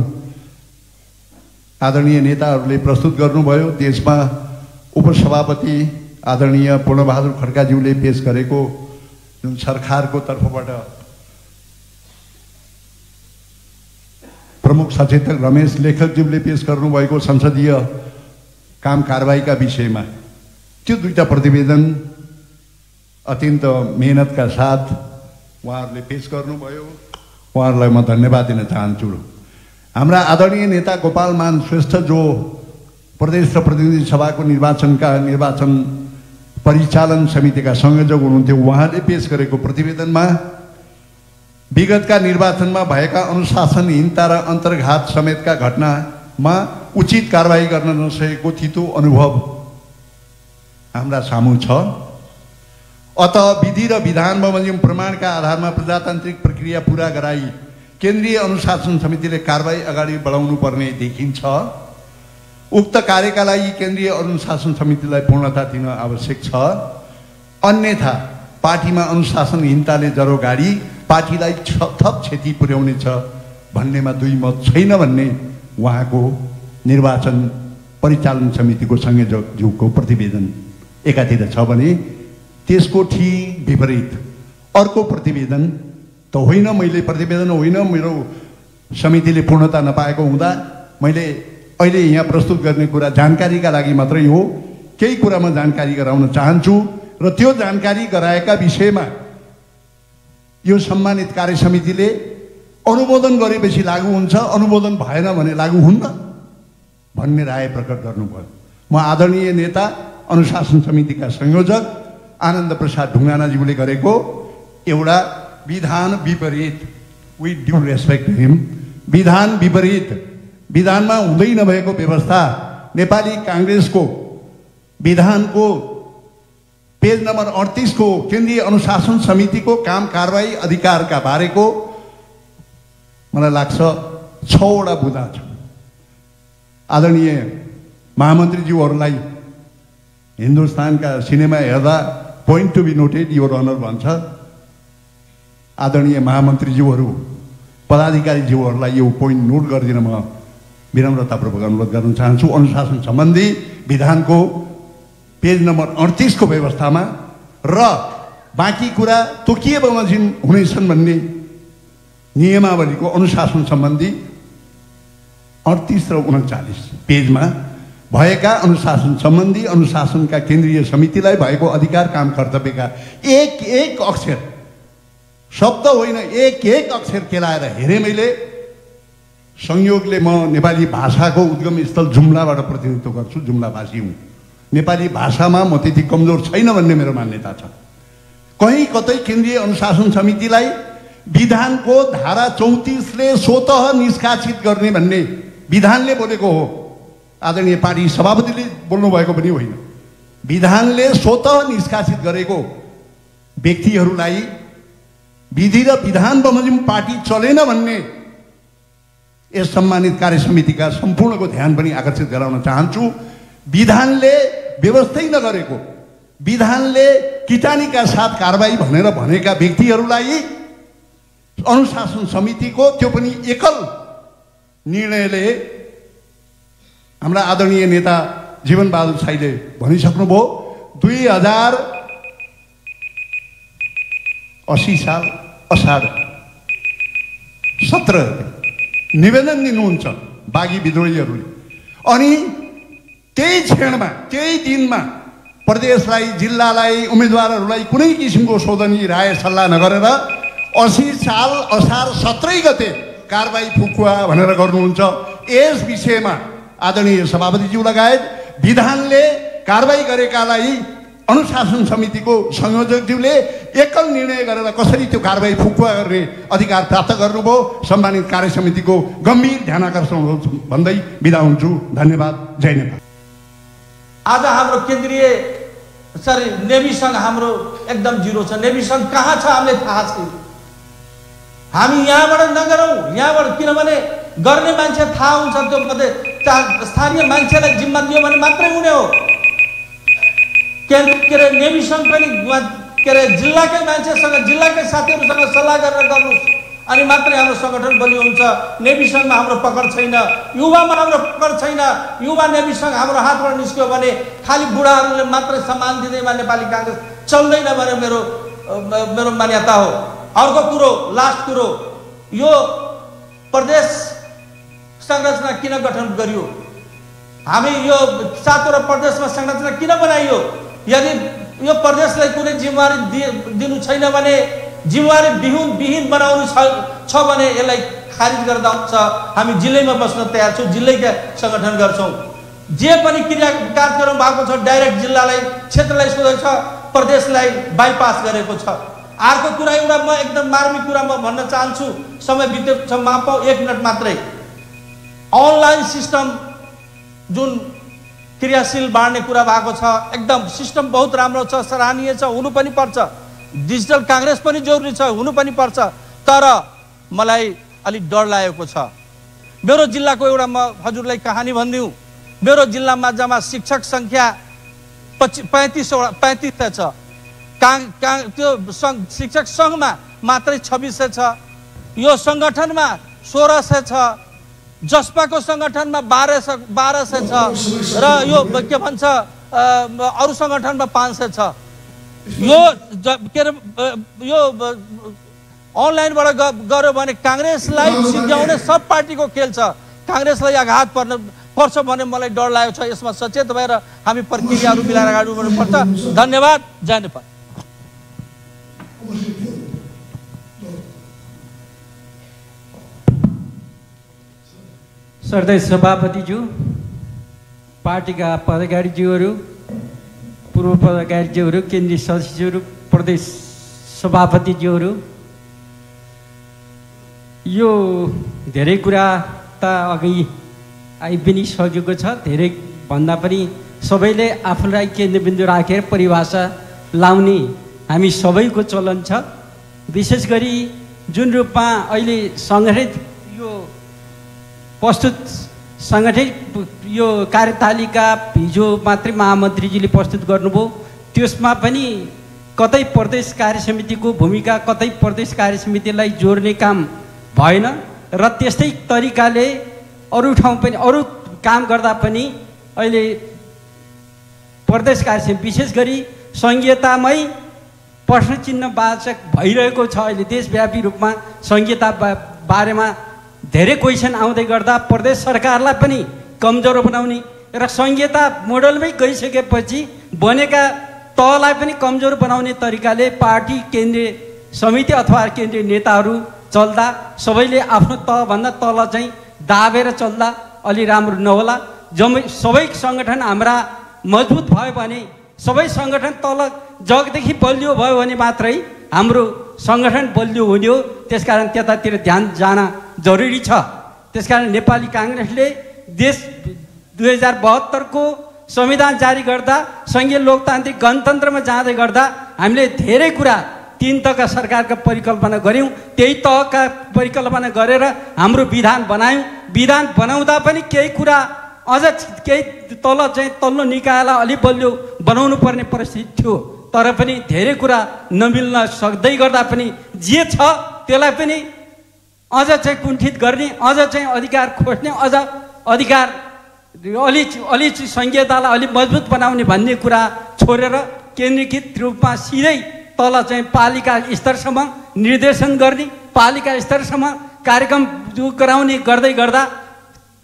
आदरणीय नेताहरूले प्रस्तुत गर्नुभयो। त्यसमा उपसभापति आदरणीय पूर्णबहादुर खड्काज्यूले पेश गरेको जुन सरकारको तर्फबाट प्रमुख सचेतक रमेश लेखकज्यूले पेश गर्नुभएको संसदीय काम कारबाहीका विषयमा त्यो दुईटा प्रतिवेदन अत्यन्त मेहनतका साथ उहाँहरूले पेश गर्नुभयो। उहाँहरूलाई म धन्यवाद दिन चाहन्छु। हाम्रा आदरणीय नेता गोपाल मान श्रेष्ठ जो प्रदेश र प्रतिनिधि सभाको निर्वाचन परिचालन समितिका संयोजक हुनुहुन्थ्यो, उहाँले पेश गरेको प्रतिवेदनमा विगतका निर्वाचनमा भएका अनुशासनहीनता र अन्तर्घात समेतका घटनामा उचित कारबाही गर्न नसकेको थितो अनुभव हाम्रा सामु छ। अत विधि र विधान बमोजिम प्रमाणका आधारमा प्रजातान्त्रिक प्रक्रिया पूरा गराई केन्द्रीय अनुशासन समितिले कारबाही अगाडि बढाउनु पर्ने देखिन्छ। उक्त कार्यका लागि केन्द्रीय अनुशासन समितिलाई पूर्णता दिन आवश्यक छ। अन्यथा पार्टीमा अनुशासनहीनताले जरो गाडी पार्टीलाई थप क्षति पुर्याउनेछ भन्नेमा दुई मत छैन भन्ने उहाँको निर्वाचन परिचालन समितिको संयोजकज्यूको प्रतिवेदन एकातिर छ भने त्यसको ठीक विपरीत अर्को प्रतिवेदन त होइन, मैले प्रतिवेदन होइन, मेरो समितिले पूर्णता नपाएको हुँदा मैले अहिले यहाँ प्रस्तुत गर्ने कुरा जानकारीका लागि मात्रै हो। केही कुरामा जानकारी गराउन चाहन्छु र त्यो जानकारी गराएका विषयमा यो सम्मानित कार्य समितिले अनुमोदन गरेपछि लागू हुन्छ, अनुमोदन भएन भने लागू हुन्न भन्ने राय प्रकट गर्नुभयो। म आदरणीय नेता अनुशासन समितिका संयोजक आनन्द प्रसाद ढुङ्गानाज्यूले गरेको एउटा विधान विपरीत, विथ ड्यू रेस्पेक्ट हिम, विधान विपरीत, विधानमा हुँदै नभएको व्यवस्था नेपाली काङ्ग्रेसको विधानको पेज नम्बर 38 को केन्द्रीय अनुशासन समितिको काम कारबाही अधिकारका बारेको मलाई लाग्छ 6वटा बुँदा छ। आदरणीय महामन्त्रीज्यूहरूलाई हिन्दुस्तानका सिनेमा हेर्दा point to be noted your honour भन्छ। आदरणीय महामन्त्रीज्यूहरू पदाधिकारीज्यूहरूलाई यो पोइन्ट नोट गरिदिन म विनम्रतापूर्वक अनुरोध गर्न चाहन्छु। अनुशासन सम्बन्धी विधानको पेज नम्बर 38 को व्यवस्थामा र बाँकी कुरा तोकिए बमोजिम हुनेछन् भन्ने नियमावलीको अनुशासन सम्बन्धी 38 र 39 पेजमा भएका अनुशासन सम्बन्धी अनुशासनका केन्द्रीय समितिलाई भएको अधिकार काम कर्तव्यका एक एक अक्षर, शब्द होइन, एक एक अक्षर केलाएर हेरेँ मैले। संयोगले म नेपाली भाषाको उद्गम स्थल जुम्लाबाट प्रतिनिधित्व गर्छु, जुम्लावासी हुँ। नेपाली भाषामा म त्यति कमजोर छैन भन्ने मेरो मान्यता छ। कहीँ कतै केन्द्रीय अनुशासन समितिलाई विधानको धारा 34 ले स्वतः निष्कासित गर्ने भन्ने विधानले बोलेको हो। आदरणीय पार्टी सभापतिले बोल्नु भएको पनि होइन। विधानले स्वतः निष्कासित गरेको व्यक्तिहरूलाई विधि र विधान बमोजिम पार्टी चलेन भन्ने यस सम्मानित कार्य समितिका सम्पूर्णको ध्यान पनि आकर्षित गराउन चाहन्छु। विधानले व्यवस्थै नगरेको, विधानले किटानीका साथ कारबाही भनेर भनेका व्यक्तिहरूलाई अनुशासन समितिको त्यो पनि एकल निर्णयले हाम्रा आदरणीय नेता जीवनबहादुर साईले भनिसक्नुभयो 2080 साल असार 17 निवेदन दिनुहुन्छ बागी विद्रोहीहरूले। अनि त्यही क्षणमा, त्यही दिनमा प्रदेशलाई, जिल्लालाई, उम्मेदवारहरूलाई कुनै किसिमको शोधनी राय सल्लाह नगरेर 80 साल असार 17 गते कारबाही फुकुवा भनेर गर्नुहुन्छ। यस विषयमा आदरणीय सभापतिज्यू लगायत विधानले कारबाही गरेकालाई अनुशासन समितिको संयोजकज्यूले एकल निर्णय गरेर कसरी त्यो कारबाही फुकुवा गर्ने अधिकार प्राप्त गर्नुभयो। सम्मानित कार्य समितिको गम्भीर ध्यानाकर्षण भन्दै बिदा हुन्छु। धन्यवाद। जय नेपाल। आज हाम्रो केन्द्रीय नेभी सङ्घ हाम्रो एकदम जिरो छ। नेभी सङ्घ कहाँ छ हामीलाई थाहा छैन। हामी यहाँबाट नगरौँ, यहाँबाट, किनभने गर्ने मान्छे थाहा हुन्छ। त्यो स्थानीय मान्छेलाई जिम्मा दियो भने मात्रै हुने हो। के अरे नेभी सङ्घ पनि के अरे जिल्लाकै मान्छेसँग जिल्लाकै साथीहरूसँग सल्लाह गरेर गर्नुहोस् अनि मात्रै हाम्रो सङ्गठन बलियो हुन्छ। नेभी सङ्घमा हाम्रो पकड छैन, युवामा हाम्रो पकड छैन। युवा नेभी सङ्घ हाम्रो हातबाट निस्क्यो भने खालि बुढाहरूले मात्रै सम्मान दिँदैमा नेपाली काङ्ग्रेस चल्दैन भने मेरो मान्यता हो। अर्को कुरो, लास्ट कुरो, यो प्रदेश संरचना किन गठन गरियो? हामी यो 7वटा प्रदेशमा संरचना किन बनाइयो? यदि यो प्रदेशलाई कुनै जिम्मेवारी दिनु छैन भने, जिम्मेवारी विहीन बनाउनु छ भने यसलाई खारिज गर्दा हुन्छ। हामी जिल्लैमा बस्न तयार छौँ, जिल्लैका सङ्गठन गर्छौँ। जे पनि कार्यक्रम भएको छ डाइरेक्ट जिल्लालाई, क्षेत्रलाई सोधेको छ, प्रदेशलाई बाइपास गरेको छ। अर्को कुरा एउटा म एकदम मार्मिक कुरा म भन्न चाहन्छु, समय बितेको छ, माफ 1 मिनट मात्रै। अनलाइन सिस्टम जुन क्रियाशील बाँड्ने कुरा भएको छ, एकदम सिस्टम बहुत राम्रो छ, सराहनीय छ, हुनु पनि पर्छ। डिजिटल काङ्ग्रेस पनि जरुरी छ, हुनु पनि पर्छ। तर मलाई अलिक डर लागेको छ। मेरो जिल्लाको एउटा म हजुरलाई कहानी भनिदिउँ। मेरो जिल्लामा जम्मा शिक्षक सङ्ख्या 3500 छ। त्यो शिक्षक सङ्घमा मात्रै 2600 छ। यो सङ्गठनमा 1600 छ। जसपाको सङ्गठनमा 1200 छ र यो के भन्छ अरू सङ्गठनमा 500 छ। यो के अरे यो अनलाइनबाट गऱ्यो भने काङ्ग्रेसलाई सिद्ध्याउने सब पार्टीको खेल छ। काङ्ग्रेसलाई आघात पर्छ भने मलाई डर लागेको छ। यसमा सचेत भएर हामी प्रक्रियाहरू मिलाएर अगाडि बढ्नुपर्छ। धन्यवाद। जय नेपाल। श्रद्धेय सभापतिज्यू, पार्टीका पदाधिकारीज्यूहरू, पूर्व पदाधिकारीज्यूहरू, केन्द्रीय सदस्यज्यूहरू, प्रदेश सभापतिज्यूहरू, यो धेरै कुरा त अघि आइ पनि सकेको छ। धेरै भन्दा पनि सबैले आफूलाई केन्द्रबिन्दु राखेर परिभाषा लाउने हामी सबैको चलन छ। विशेष गरी जुन रूपमा अहिले सङ्गठित यो प्रस्तुत सङ्गठित यो कार्यतालिका हिजो मात्रै महामन्त्रीजीले प्रस्तुत गर्नुभयो, त्यसमा पनि कतै प्रदेश कार्य समितिको भूमिका, कतै प्रदेश कार्य समितिलाई जोड्ने काम भएन र त्यस्तै तरिकाले अरू ठाउँ पनि अरू काम गर्दा पनि अहिले प्रदेश कार्य समिति विशेष गरी सङ्घीयतामै प्रश्न चिन्ह वाचक भइरहेको छ। अहिले देशव्यापी रूपमा सङ्घीयता बारेमा धेरै क्वेसन आउँदै गर्दा प्रदेश सरकारलाई पनि कमजोर बनाउने र सङ्घीयता मोडलमै गइसकेपछि बनेका तहलाई पनि कमजोर बनाउने तरिकाले पार्टी केन्द्रीय समिति अथवा केन्द्रीय नेताहरू चल्दा सबैले आफ्नो तहभन्दा तल चाहिँ दाबेर चल्दा अलि राम्रो नहोला। सबै सङ्गठन हाम्रा मजबुत भयो भने, सबै सङ्गठन तल जगदेखि बलियो भयो भने मात्रै हाम्रो सङ्गठन बलियो हुने हो। त्यसकारण त्यतातिर ध्यान जान जरुरी छ। त्यसकारण नेपाली काङ्ग्रेसले देश 2072 को संविधान जारी गर्दा सङ्घीय लोकतान्त्रिक गणतन्त्रमा जाँदै गर्दा हामीले धेरै कुरा 3 तहका सरकारका परिकल्पना गऱ्यौँ। त्यही तहका परिकल्पना गरेर हाम्रो विधान बनायौँ। विधान बनाउँदा पनि केही कुरा अझ केही तल चाहिँ तल्लो निकायलाई अलि बलियो बनाउनु पर्ने परिस्थिति थियो। तर पनि धेरै कुरा नमिल्न सक्दै गर्दा पनि जे छ त्यसलाई पनि अझ चाहिँ कुण्ठित गर्ने, अझ चाहिँ अधिकार खोज्ने, अझ अधिकार अलि सङ्घीयतालाई अलि मजबुत बनाउने भन्ने कुरा छोडेर केन्द्रीकृत रूपमा सिधै तल चाहिँ पालिका स्तरसम्म निर्देशन गर्ने, पालिका स्तरसम्म कार्यक्रम गराउने गर्दै गर्दा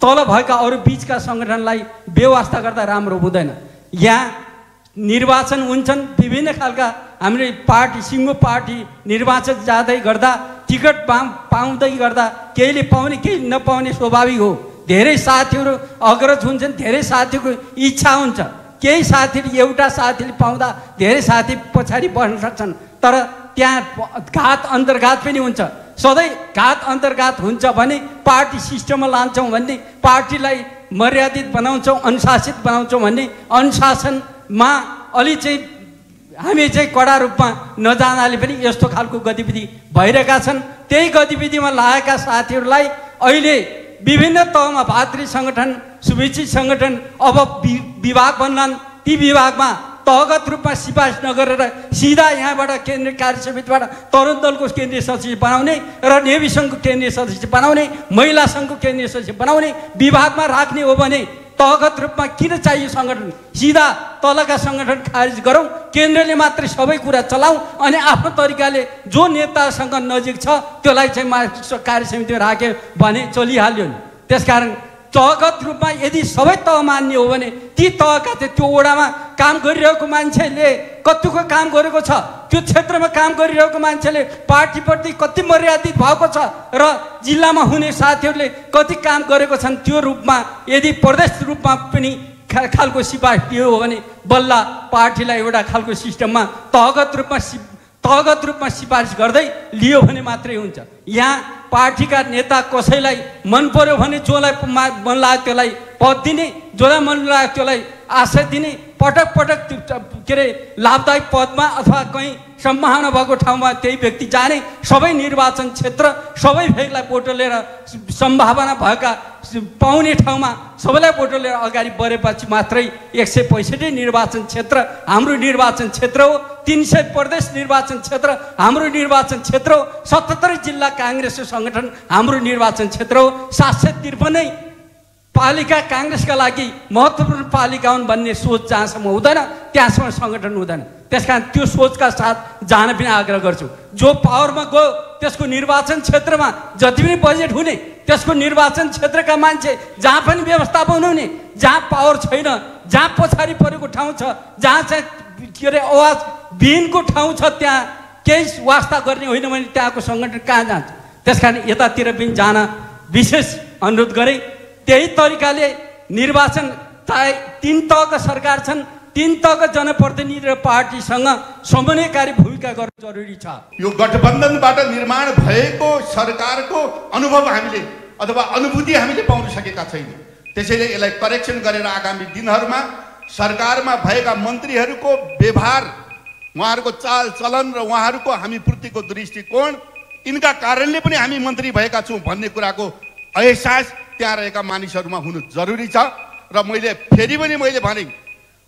तल भएका अरू बिचका सङ्गठनलाई व्यवस्था गर्दा राम्रो हुँदैन। यहाँ निर्वाचन हुन्छन् विभिन्न खालका, हामीले पार्टी सिङ्गो पार्टी निर्वाचन जाँदै गर्दा टिकट पाउँदै गर्दा केहीले पाउने केही नपाउने स्वाभाविक हो। धेरै साथीहरू अग्रज हुन्छन्, धेरै साथीको इच्छा हुन्छ। केही साथीले एउटा साथीले पाउँदा धेरै साथी पछाडि बस्न सक्छन्, तर त्यहाँ घात अन्तर्घात पनि हुन्छ। सधैँ घात अन्तर्घात हुन्छ भने पार्टी सिस्टममा लान्छौँ भन्ने, पार्टीलाई मर्यादित बनाउँछौँ, अनुशासित बनाउँछौँ भन्ने, अनुशासनमा अलि चाहिँ हामी चाहिँ कडा रूपमा नजानाले पनि यस्तो खालको गतिविधि भइरहेका छन्। त्यही गतिविधिमा लागेका साथीहरूलाई अहिले विभिन्न तहमा भातृ सङ्गठन, शुभेच्छी सङ्गठन अब विभाग बन्लान्। ती विभागमा तहगत रूपमा सिफारिस नगरेर सिधा यहाँबाट केन्द्रीय कार्य समितिबाट तरुण दलको केन्द्रीय सचिव बनाउने र नेभी सङ्घको केन्द्रीय सदस्य बनाउने, महिला सङ्घको केन्द्रीय सदस्य बनाउने, विभागमा राख्ने हो भने तहगत रूपमा किन चाहियो सङ्गठन? सिधा तलका सङ्गठन खारिज गरौँ, केन्द्रले मात्रै सबै कुरा चलाउँ अनि आफ्नो तरिकाले जो नेतासँग नजिक छ त्यसलाई चाहिँ कार्य समितिमा राख्यो भने चलिहाल्यो नि। त्यसकारण तहगत रूपमा यदि सबै तह मान्ने हो भने ती तहका त्यो वडामा काम गरिरहेको मान्छेले कतिको काम गरेको छ, त्यो क्षेत्रमा काम गरिरहेको मान्छेले पार्टीप्रति कति मर्यादित भएको छ र जिल्लामा हुने साथीहरूले कति काम गरेको छन्, त्यो रूपमा यदि प्रदेश रूपमा पनि खालको सिफारिस दियो हो भने बल्ल पार्टीलाई एउटा खालको सिस्टममा तहगत रूपमा सिफारिस गर्दै लियो भने मात्रै हुन्छ। यहाँ पार्टीका नेता कसैलाई मन पर्यो भने जसलाई मन लाग्यो त्यसलाई पद दिने, जसलाई मन लाग्यो त्यसलाई आशा दिने, पटक पटक के अरे लाभदायक पदमा अथवा कहीँ सम्भावना भएको ठाउँमा त्यही व्यक्ति जाने, सबै निर्वाचन क्षेत्र सबै भेगलाई बोटोलेर सम्भावना भएका पाउने ठाउँमा सबैलाई बोटोलेर अगाडि बढेपछि मात्रै 165 निर्वाचन क्षेत्र हाम्रो निर्वाचन क्षेत्र हो, 300 प्रदेश निर्वाचन क्षेत्र हाम्रो निर्वाचन क्षेत्र हो, 77 जिल्ला काङ्ग्रेसको सङ्गठन हाम्रो निर्वाचन क्षेत्र हो, 753 पालिका काङ्ग्रेसका लागि महत्त्वपूर्ण पालिका हुन् भन्ने सोच जहाँसम्म हुँदैन त्यहाँसम्म सङ्गठन हुँदैन। त्यसकारण त्यो सोचका साथ जान पनि आग्रह गर्छु। जो पावरमा गयो त्यसको निर्वाचन क्षेत्रमा जति पनि बजेट हुने त्यसको निर्वाचन क्षेत्रका मान्छे जहाँ पनि व्यवस्थापन हुने, जहाँ पावर छैन, जहाँ पछाडि परेको ठाउँ छ, जहाँ चाहिँ के अरे आवाज विहीनको ठाउँ छ त्यहाँ केही वास्ता गर्ने होइन भने त्यहाँको सङ्गठन कहाँ जान्छ? त्यसकारण यतातिर पनि जान विशेष अनुरोध गरेँ। त्यही तरिकाले निर्वाचन 3 तहका सरकार छन्, 3 तहका जनप्रतिनिधि र पार्टीसँग समन्वयकारी भूमिका गर्नु जरुरी छ। यो गठबन्धनबाट निर्माण भएको सरकारको अनुभव हामीले अथवा अनुभूति हामीले पाउन सकेका छैनौँ। त्यसैले यसलाई करेक्सन गरेर आगामी दिनहरूमा सरकारमा भएका मन्त्रीहरूको व्यवहार, उहाँहरूको चाल चलन र उहाँहरूको हामीप्रतिको दृष्टिकोण, यिनका कारणले पनि हामी मन्त्री भएका छौँ भन्ने कुराको एहसास त्यहाँ रहेका मानिसहरूमा हुनु जरुरी छ। र मैले फेरि पनि भने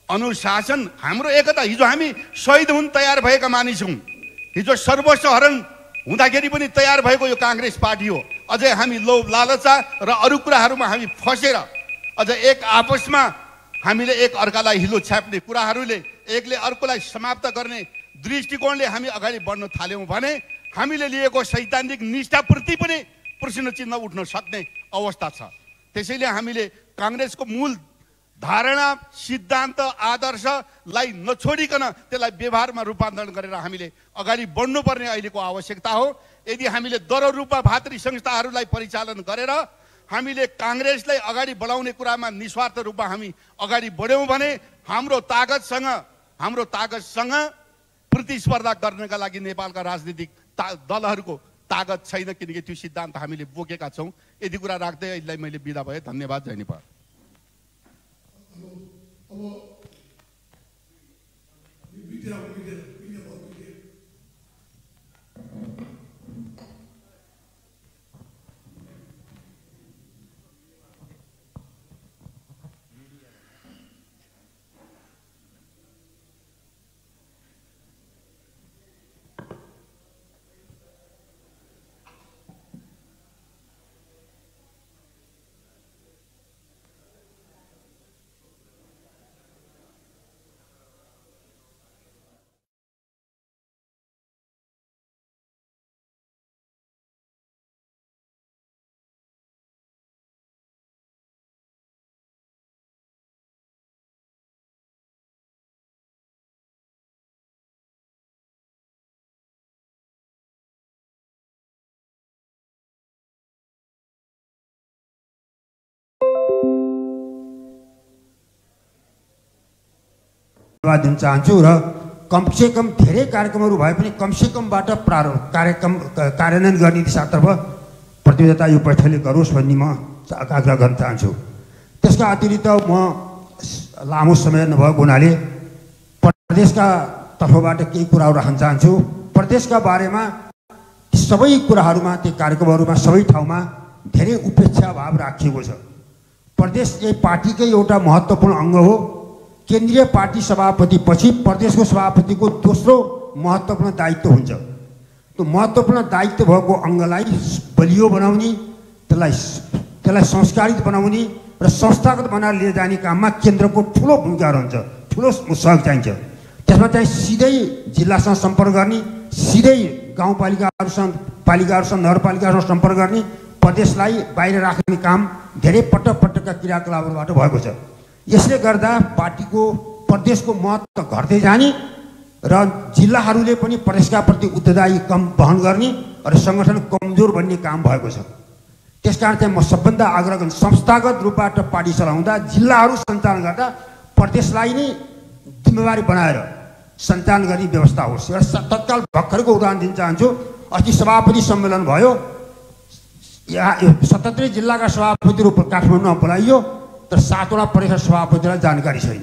अनुशासन हाम्रो एकता, हिजो हामी शहीद हुन तयार भएका मानिस हौँ, हिजो सर्वस्व हरण हुँदाखेरि पनि तयार भएको यो काङ्ग्रेस पार्टी हो। अझै हामी लोभ लालचा र अरू कुराहरूमा हामी फसेर अझ एक आपसमा हामीले एक अर्कालाई हिलो छ्याप्ने कुराहरूले एकले अर्कोलाई समाप्त गर्ने दृष्टिकोणले हामी अगाडि बढ्न थाल्यौँ भने हामीले लिएको सैद्धान्तिक निष्ठाप्रति पनि प्रश्न चिन्ह उठ्न सक्ने अवस्था छ। त्यसैले हामीले काङ्ग्रेसको मूल धारणा, सिद्धान्त, आदर्शलाई नछोडिकन त्यसलाई व्यवहारमा रूपान्तरण गरेर हामीले अगाडि बढ्नुपर्ने अहिलेको आवश्यकता हो। यदि हामीले दरो रूपमा भातृ संस्थाहरूलाई परिचालन गरेर हामीले काङ्ग्रेसलाई अगाडि बढाउने कुरामा निस्वार्थ रूपमा हामी अगाडि बढ्यौँ भने हाम्रो तागतसँग प्रतिस्पर्धा गर्नका लागि नेपालका राजनीतिक दलहरूको तागत छैन, किनकि त्यो सिद्धान्त हामीले बोकेका छौँ। यदि कुरा राख्दै यसलाई मैले बिदा भएँ। धन्यवाद। जय नेपाल। धन्यवाद दिन चाहन्छु र कमसेकम धेरै कार्यक्रमहरू भए पनि कमसेकमबाट कार्यान्वयन गर्ने दिशातर्फ प्रतिबद्धता यो बैठकले गरोस् भन्ने म आग्रह गर्न चाहन्छु। त्यसका अतिरिक्त म लामो समय नभएको हुनाले प्रदेशका तर्फबाट केही कुराहरू राख्न चाहन्छु। प्रदेशका बारेमा सबै कुराहरूमा, ती कार्यक्रमहरूमा, सबै ठाउँमा धेरै उपेक्षा भाव राखिएको छ। प्रदेश चाहिँ पार्टीकै एउटा महत्त्वपूर्ण अङ्ग हो। केन्द्रीय पार्टी सभापति पछि प्रदेशको सभापतिको दोस्रो महत्त्वपूर्ण दायित्व हुन्छ। त्यो महत्त्वपूर्ण दायित्व भएको अङ्गलाई बलियो बनाउने, त्यसलाई संस्कारित बनाउने र संस्थागत बनाएर लिएर जाने काममा केन्द्रको ठुलो भूमिका रहन्छ, ठुलो सहयोग चाहिन्छ। त्यसमा चाहिँ सिधै जिल्लासँग सम्पर्क गर्ने, सिधै गाउँपालिकाहरूसँग नगरपालिकाहरूसँग सम्पर्क गर्ने, प्रदेशलाई बाहिर राख्ने काम धेरै पटकका क्रियाकलापबाट भएको छ। यसले गर्दा पार्टीको प्रदेशको महत्त्व घट्दै जाने र जिल्लाहरूले पनि प्रदेशका प्रति उत्तरदायी कम वहन गर्ने र सङ्गठन कमजोर बन्ने काम भएको छ। त्यसकारण चाहिँ म सबभन्दा आग्रह गर्छु, संस्थागत रूपबाट पार्टी चलाउँदा जिल्लाहरू सञ्चालन गर्दा प्रदेशलाई नै जिम्मेवारी बनाएर सञ्चालन गर्ने व्यवस्था होस्। एउटा तत्काल भर्खरको उदाहरण दिन चाहन्छु। अस्ति सभापति सम्मेलन भयो, यहाँ 77 जिल्लाका सभापतिहरू काठमाडौँमा बोलाइयो, तर 7वटा प्रदेश सभापतिलाई जानकारी छैन।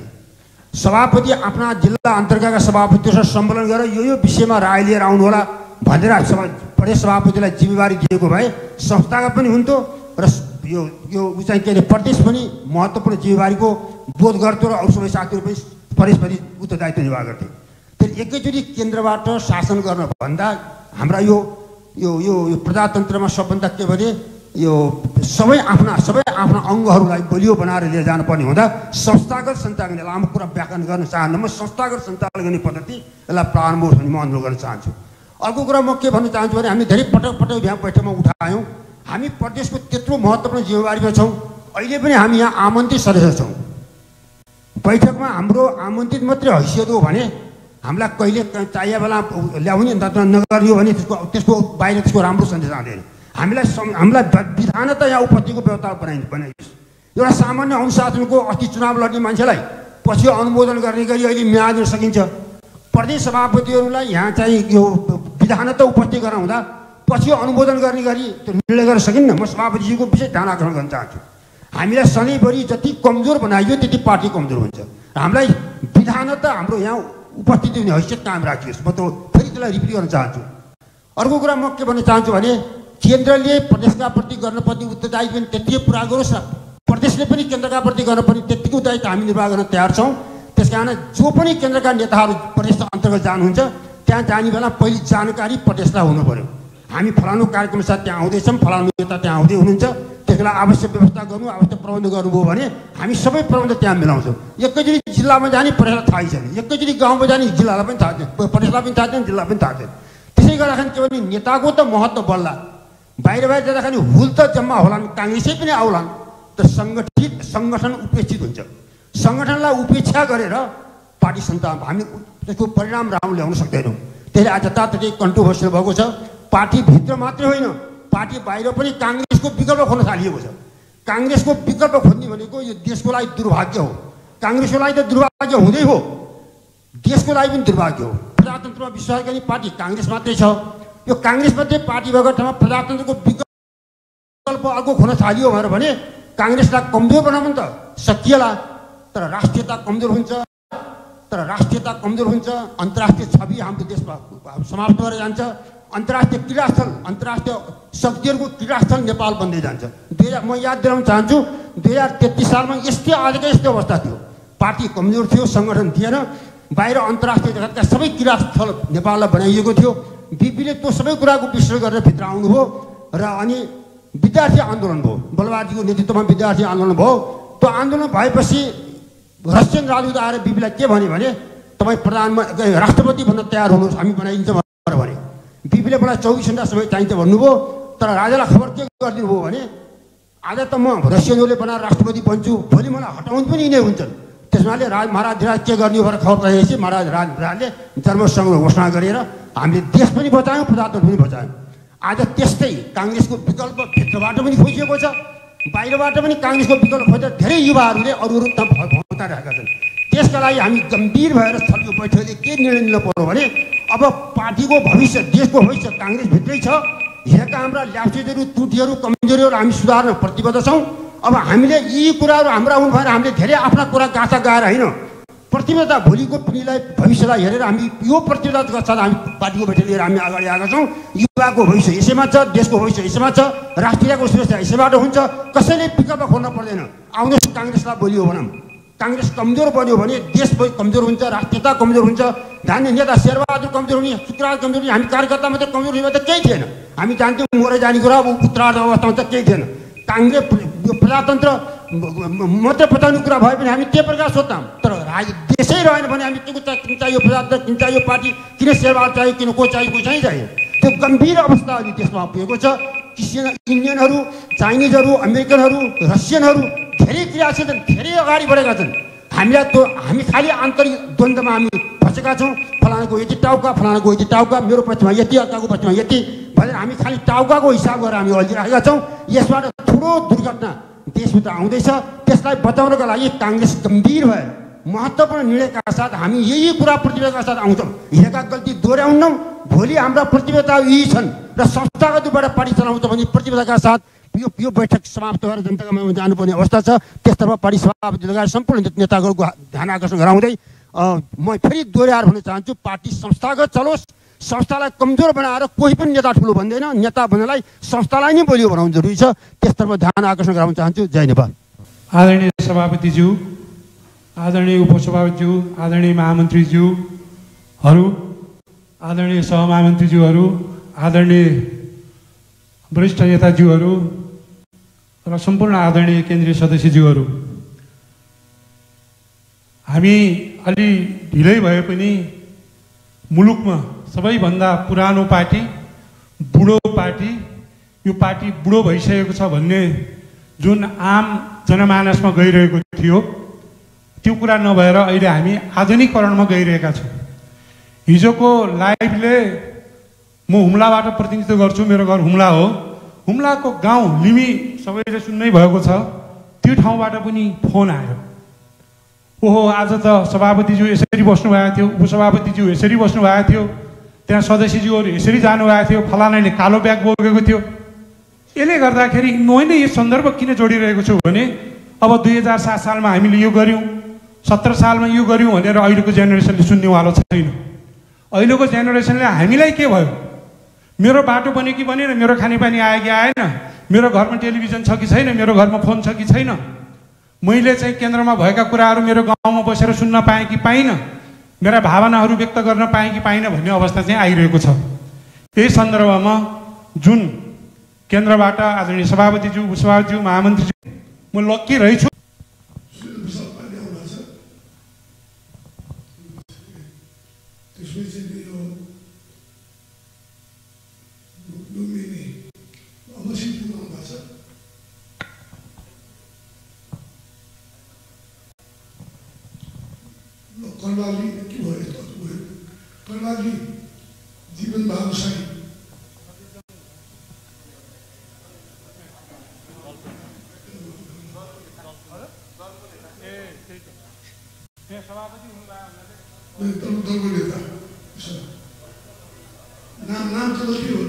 सभापति आफ्ना जिल्ला अन्तर्गतका सभापतिहरूसँग सम्मेलन गरेर यो विषयमा राय लिएर आउनुहोला भनेर प्रदेश सभापतिलाई जिम्मेवारी दिएको भए संस्थागत पनि हुन्थ्यो र यो चाहिँ के अरे प्रदेश पनि महत्त्वपूर्ण जिम्मेवारीको बोध गर्थ्यो र अरू सबै साथीहरू पनि प्रदेशप्रति उत्तरदायित्व निर्वाह गर्थे। तर एकैचोटि केन्द्रबाट शासन गर्न भन्दा हाम्रा यो प्रजातन्त्रमा सबभन्दा के भने यो सबै आफ्ना अङ्गहरूलाई बलियो बनाएर लिएर जानुपर्ने हुँदा संस्थागत सञ्चालन, लामो कुरा व्याख्यान गर्न चाहन्न म, संस्थागत सञ्चालन गर्ने पद्धति यसलाई प्रारम्भ होस् भन्ने म अनुरोध गर्न चाहन्छु। अर्को कुरा म के भन्न चाहन्छु भने हामी धेरै पटक यहाँ बैठकमा उठायौँ, हामी प्रदेशको त्यत्रो महत्त्वपूर्ण जिम्मेवारीमा छौँ। अहिले पनि हामी यहाँ आमन्त्रित सदस्य छौँ। बैठकमा हाम्रो आमन्त्रित मात्रै हैसियत हो भने हामीलाई कहिले चाहिए बेला ल्याउने नगर्ने हो भने त्यसको बाहिर त्यसको राम्रो सन्देश आउँदैन। हामीलाई विधानता यहाँ उपस्थितिको व्यवस्था बनाइयोस्। एउटा सामान्य अनुशासनको अस्ति चुनाव लड्ने मान्छेलाई पछि अनुमोदन गर्ने गरी अहिले म्याद दिन सकिन्छ। प्रदेश सभापतिहरूलाई यहाँ चाहिँ यो विधानता उपस्थित गराउँदा पछि अनुमोदन गर्ने गरी त्यो निर्णय गर्न सकिन्न। म सभापतिजीको विशेष ध्यान आकर्षण गर्न चाहन्छु। हामीलाई सधैँभरि जति कमजोर बनाइयो त्यति पार्टी कमजोर हुन्छ। हामीलाई विधानता हाम्रो यहाँ उपस्थिति हुने हैसियत कायम राखियोस्। म त फेरि त्यसलाई रिपिट गर्न चाहन्छु। अर्को कुरा म के भन्न चाहन्छु भने केन्द्रले प्रदेशका प्रति गर्नुपर्ने उत्तरदायित्व पनि त्यति पुरा गरोस् र प्रदेशले पनि केन्द्रका प्रति गर्नुपर्ने त्यतिको दायित्व हामी निर्वाह गर्न तयार छौँ। त्यसकारण जो पनि केन्द्रका नेताहरू प्रदेश अन्तर्गत जानुहुन्छ त्यहाँ जाने बेला पहिले जानकारी प्रदेशलाई हुनु पर्यो। हामी फलानु कार्यक्रम साथ त्यहाँ आउँदैछौँ, फलानु नेता त्यहाँ आउँदै हुनुहुन्छ, त्यसलाई आवश्यक व्यवस्था गर्नु, आवश्यक प्रबन्ध गर्नुभयो भने हामी सबै प्रबन्ध त्यहाँ मिलाउँछौँ। एकैचोटि जिल्लामा जाने प्रदेशलाई थाहै छैन, एकैचोटि गाउँमा जाने जिल्लालाई पनि थाहा छैन, प्रदेशलाई पनि थाहा छैन, जिल्ला पनि थाहा छैन। त्यसै गर्दाखेरि के भने नेताको त महत्त्व बढ्ला, बाहिर जाँदाखेरि हुल त जम्मा होलान्, काङ्ग्रेसै पनि आउलान्, तर सङ्गठन उपेक्षित हुन्छ। सङ्गठनलाई उपेक्षा गरेर पार्टी सञ्चालन हामी त्यसको परिणाम राम्रो ल्याउन सक्दैनौँ। त्यसले आज जताततै कन्ट्रोभर्सियल भएको छ। पार्टीभित्र मात्रै होइन, पार्टी बाहिर पनि काङ्ग्रेसको विकल्प खोज्न थालिएको छ। काङ्ग्रेसको विकल्प खोज्ने भनेको यो देशको लागि दुर्भाग्य हो। काङ्ग्रेसको लागि त दुर्भाग्य हुँदै हो, देशको लागि पनि दुर्भाग्य हो। प्रजातन्त्रमा विश्वास गर्ने पार्टी काङ्ग्रेस मात्रै छ। यो काङ्ग्रेस मात्रै पार्टी भएको ठाउँमा प्रजातन्त्रको विकल्प अर्को खोज्न थालियो भने काङ्ग्रेसलाई कमजोर बनाउनु त सकिएला, तर राष्ट्रियता कमजोर हुन्छ, अन्तर्राष्ट्रिय छवि हाम्रो देशमा समाप्त भएर जान्छ। अन्तर्राष्ट्रिय क्रीडास्थल, अन्तर्राष्ट्रिय शक्तिहरूको क्रीडास्थल नेपाल बन्दै जान्छ। म याद दिलाउन चाहन्छु 2033 सालमा यस्तै अवस्था थियो। पार्टी कमजोर थियो, सङ्गठन थिएन, बाहिर अन्तर्राष्ट्रिय जगतका सबै क्रीडास्थल नेपाललाई बनाइएको थियो। बिपीले त्यो सबै कुराको विश्लेषण गरेर भित्र आउनुभयो र अनि विद्यार्थी आन्दोलन भयो, बलबहादुरजीको नेतृत्वमा विद्यार्थी आन्दोलन भयो। त्यो आन्दोलन भएपछि रसियन राजदूत आएर बिपीलाई के भने तपाईँ राष्ट्रपति भन्न तयार हुनुहोस्, हामी बनाइदिन्छौँ भने बिपीले मलाई 24 घण्टा समय चाहिन्छ भन्नुभयो। तर राजालाई खबर के गरिदिनु भयो भने आज त म रसियनहरूले बनाएर राष्ट्रपति बन्छु, भोलि मलाई हटाउनु पनि यिनै हुन्छन्। त्यसमाले महाराज धिराज के गर्ने भनेर खबर पाएपछि महाराज राजले धर्मसङ्घ घोषणा गरेर हामीले देश पनि बचायौँ, प्रजातन्त्र पनि बचायौँ। आज त्यस्तै काङ्ग्रेसको विकल्प भित्रबाट पनि खोजिएको छ, बाहिरबाट पनि काङ्ग्रेसको विकल्प खोजेर धेरै युवाहरूले अरू भौताइरहेका छन्। त्यसका लागि हामी गम्भीर भएर स्थलको बैठकले के निर्णय लिनु पर्यो भने अब पार्टीको भविष्य, देशको भविष्य काङ्ग्रेसभित्रै छ। हिजोका हाम्रा ल्याप्चेहरू, त्रुटिहरू, कमजोरीहरू हामी सुधार्न प्रतिबद्ध छौँ। अब हामीले यी कुराहरू हाम्रा हुनु भएर हामीले धेरै आफ्ना कुरा गाथा गाएर होइन, प्रतिबद्धता भोलिको पिँढीलाई भविष्यलाई हेरेर हामी यो प्रतिबद्धता गर्छ। हामी पार्टीको बैठक लिएर हामी अगाडि आएका छौँ। युवाको भविष्य यसैमा छ, देशको भविष्य यसैमा छ, राष्ट्रियको सुरक्षा यसैबाट हुन्छ। कसैले विकल्प खोज्न पर्दैन। आउनुहोस् काङ्ग्रेसलाई बोलियो भनौँ, काङ्ग्रेस कमजोर बन्यो भने देश कमजोर हुन्छ, राष्ट्रियता कमजोर हुन्छ, धान्य नेता शेरबहादुर कमजोर हुने, शुक्रबहादुर कमजोर हुने, हामी कार्यकर्ता मात्रै कमजोर हुने त केही थिएन। हामी जान्थ्यौँ मरे जाने कुरा, पुत्रार्थ अवस्थामा त केही थिएन। काङ्ग्रेस प्रजातन्त्र मात्रै बचाउने कुरा भए पनि हामी त्यो प्रकार सोध्छौँ, तर देशै रहेन भने हामी के चाहियो, प्रजातन्त्र किन चाहियो, पार्टी किन, शेरबहादुर चाहियो किन, को चाहियो, को चाहिँ चाहियो। त्यो गम्भीर अवस्था अहिले देशमा पुगेको छ। इन्डियनहरू, चाइनिजहरू, अमेरिकनहरू, रसियनहरू धेरै क्रियाशील छन्, धेरै अगाडि बढेका छन्। हामी खालि आन्तरिक द्वन्द्वमा हामी फँसेका छौँ। फलानाको यति टाउका, फलानाको यति टाउका, मेरो पक्षमा यति, अर्काको पक्षमा यति भनेर हामी खालि टाउकाको हिसाब गरेर हामी अल्झिरहेका छौँ। यसबाट ठुलो दुर्घटना देशभित्र आउँदैछ। त्यसलाई बचाउनको लागि काङ्ग्रेस गम्भीर भएर महत्त्वपूर्ण निर्णयका साथ हामी यही कुरा प्रतिबद्धताका साथ आउँछौँ। हिजोका गल्ती दोहोऱ्याउनौँ। भोलि हाम्रा प्रतिबद्धता यी छन् र संस्थागत रूपबाट पार्टी चलाउँछ भने प्रतिबद्धताका साथ यो बैठक समाप्त भएर जनताको मनमा जानुपर्ने अवस्था छ। त्यसतर्फ पार्टी सभापति लगायत सम्पूर्ण नेताहरूको ध्यान आकर्षण गराउँदै म फेरि दोहोऱ्याएर भन्न चाहन्छु, पार्टी संस्थागत चलोस्। संस्थालाई कमजोर बनाएर कोही पनि नेता ठुलो भन्दैन, नेता भन्नलाई संस्थालाई नै बलियो बनाउनु जरुरी छ। त्यसतर्फ ध्यान आकर्षण गराउन चाहन्छु। जय नेपाल। आदरणीय सभापतिज्यू, आदरणीय उपसभापतिज्यू, आदरणीय महामन्त्रीज्यूहरू, आदरणीय सहमहामन्त्रीज्यूहरू, आदरणीय वरिष्ठ नेताज्यूहरू र सम्पूर्ण आदरणीय केन्द्रीय सदस्यज्यूहरू, हामी अलि ढिलै भए पनि मुलुकमा सबैभन्दा पुरानो पार्टी, बुढो पार्टी, यो पार्टी बुढो भइसकेको छ भन्ने जुन आम जनमानसमा गइरहेको थियो, त्यो कुरा नभएर अहिले हामी आधुनिकीकरणमा गइरहेका छौँ। हिजोको लाइभले म हुम्लाबाट प्रतिनिधित्व गर्छु, मेरो घर हुम्ला हो। हुम्लाको गाउँ लिमी सबैले सुन्नै भएको छ। त्यो ठाउँबाट पनि फोन आयो, ओहो आज त सभापतिज्यू यसरी बस्नुभएको थियो, उपसभापतिज्यू यसरी बस्नुभएको थियो, त्यहाँ सदस्यज्यूहरू यसरी जानुभएको थियो, फलानाले कालो ब्याग बोकेको थियो। यसले गर्दाखेरि मैले यो सन्दर्भ किन जोडिरहेको छु भने अब 2007 सालमा हामीले यो गऱ्यौँ, 17 सालमा यो गऱ्यौँ भनेर अहिलेको जेनेरेसनले सुन्नेवालो छैन। अहिलेको जेनेरेसनले हामीलाई के भयो, मेरो बाटो बन्यो कि बनेन, मेरो खानेपानी आयो कि आएन, मेरो घरमा टेलिभिजन छ कि छैन, मेरो घरमा फोन छ कि छैन, मैले चाहिँ केन्द्रमा भएका कुराहरू मेरो गाउँमा बसेर सुन्न पाएँ कि पाइनँ, मेरा भावनाहरू व्यक्त गर्न पाएँ कि पाइनँ भन्ने अवस्था चाहिँ आइरहेको छ। यही सन्दर्भमा जुन केन्द्रबाट आदरणीय सभापतिज्यू, उपसभापतिज्यू, महामन्त्रीज्यू, म लक्की रहेछु। कर्णाली के भयो, कर्णाली जीवन बहादुर साई दलको नेता नाम त के हो,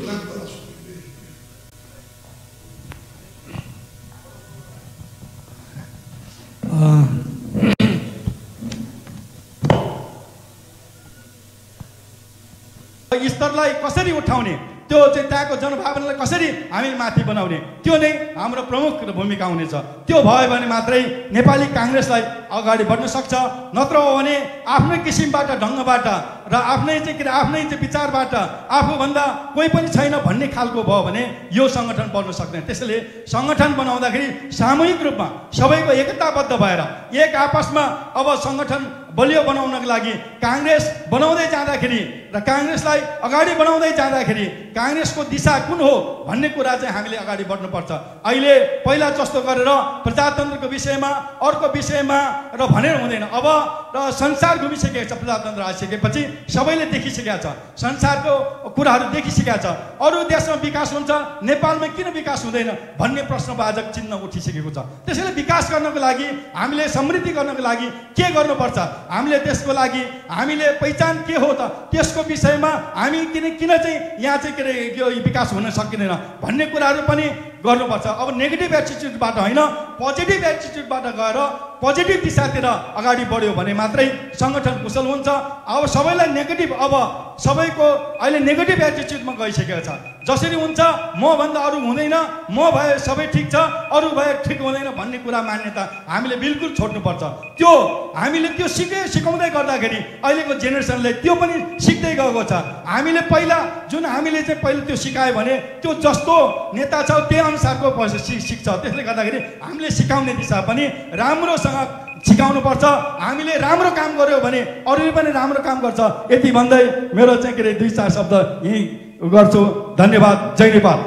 स्तरलाई कसरी उठाउने, त्यो चाहिँ त्यहाँको जनभावनालाई कसरी हामी माथि बनाउने, त्यो नै हाम्रो प्रमुख भूमिका हुनेछ। त्यो भयो भने मात्रै नेपाली काङ्ग्रेसलाई अगाडि बढ्न सक्छ। नत्र हो भने आफ्नै किसिमबाट, ढङ्गबाट र आफ्नै चाहिँ विचारबाट आफूभन्दा कोही पनि छैन भन्ने खालको भयो भने यो सङ्गठन बन्न सक्दैन। त्यसैले सङ्गठन बनाउँदाखेरि सामूहिक रूपमा सबैको एकताबद्ध भएर एक आपसमा अब सङ्गठन बलियो बनाउनको लागि काङ्ग्रेस बनाउँदै जाँदाखेरि र काङ्ग्रेसलाई अगाडि बढाउँदै जाँदाखेरि काङ्ग्रेसको दिशा कुन हो भन्ने कुरा चाहिँ हामीले अगाडि बढ्नुपर्छ। अहिले पहिला जस्तो गरेर प्रजातन्त्रको विषयमा, अर्को विषयमा र भनेर हुँदैन। अब र संसार घुमिसकेको छ, प्रजातन्त्र आइसकेपछि सबैले देखिसकेका छ, संसारको कुराहरू देखिसकेका छ। अरू देशमा विकास हुन्छ, नेपालमा किन विकास हुँदैन भन्ने प्रश्नवाचक चिन्ह उठिसकेको छ। त्यसैले विकास गर्नको लागि, हामीले समृद्धि गर्नको लागि के गर्नुपर्छ, हामीले त्यसको लागि हामीले पहिचान के हो त, त्यसको विषयमा हामी किन चाहिँ यहाँ चाहिँ यो विकास हुन सकिँदैन भन्ने कुराहरू पनि गर्नुपर्छ। अब नेगेटिभ एटिट्युडबाट होइन, पोजिटिभ एटिट्युडबाट गएर पोजिटिभ दिशातिर अगाडि बढ्यो भने मात्रै सङ्गठन कुशल हुन्छ। अब सबैलाई नेगेटिभ, अब सबैको अहिले नेगेटिभ एटिट्युडमा गइसकेको छ। जसरी हुन्छ म भन्दा अरू हुँदैन, म भए सबै ठिक छ, अरू भए ठिक हुँदैन भन्ने कुरा मान्यता हामीले बिल्कुल छोड्नुपर्छ। त्यो हामीले त्यो सिकाउँदै गर्दाखेरि अहिलेको जेनेरेसनले त्यो पनि सिक्दै गएको छ। हामीले पहिला पहिला त्यो सिकायो भने त्यो जस्तो नेता छ त्यही अनुसारको सिक्छ। त्यसले गर्दाखेरि हामीले सिकाउने दिशा पनि राम्रोसँग सिकाउनुपर्छ। हामीले राम्रो काम गर्यो भने अरूले पनि राम्रो काम गर्छ। यति भन्दै मेरो चाहिँ के अरे 2-4 शब्द यहीँ गर्छु। धन्यवाद। जय नेपाल।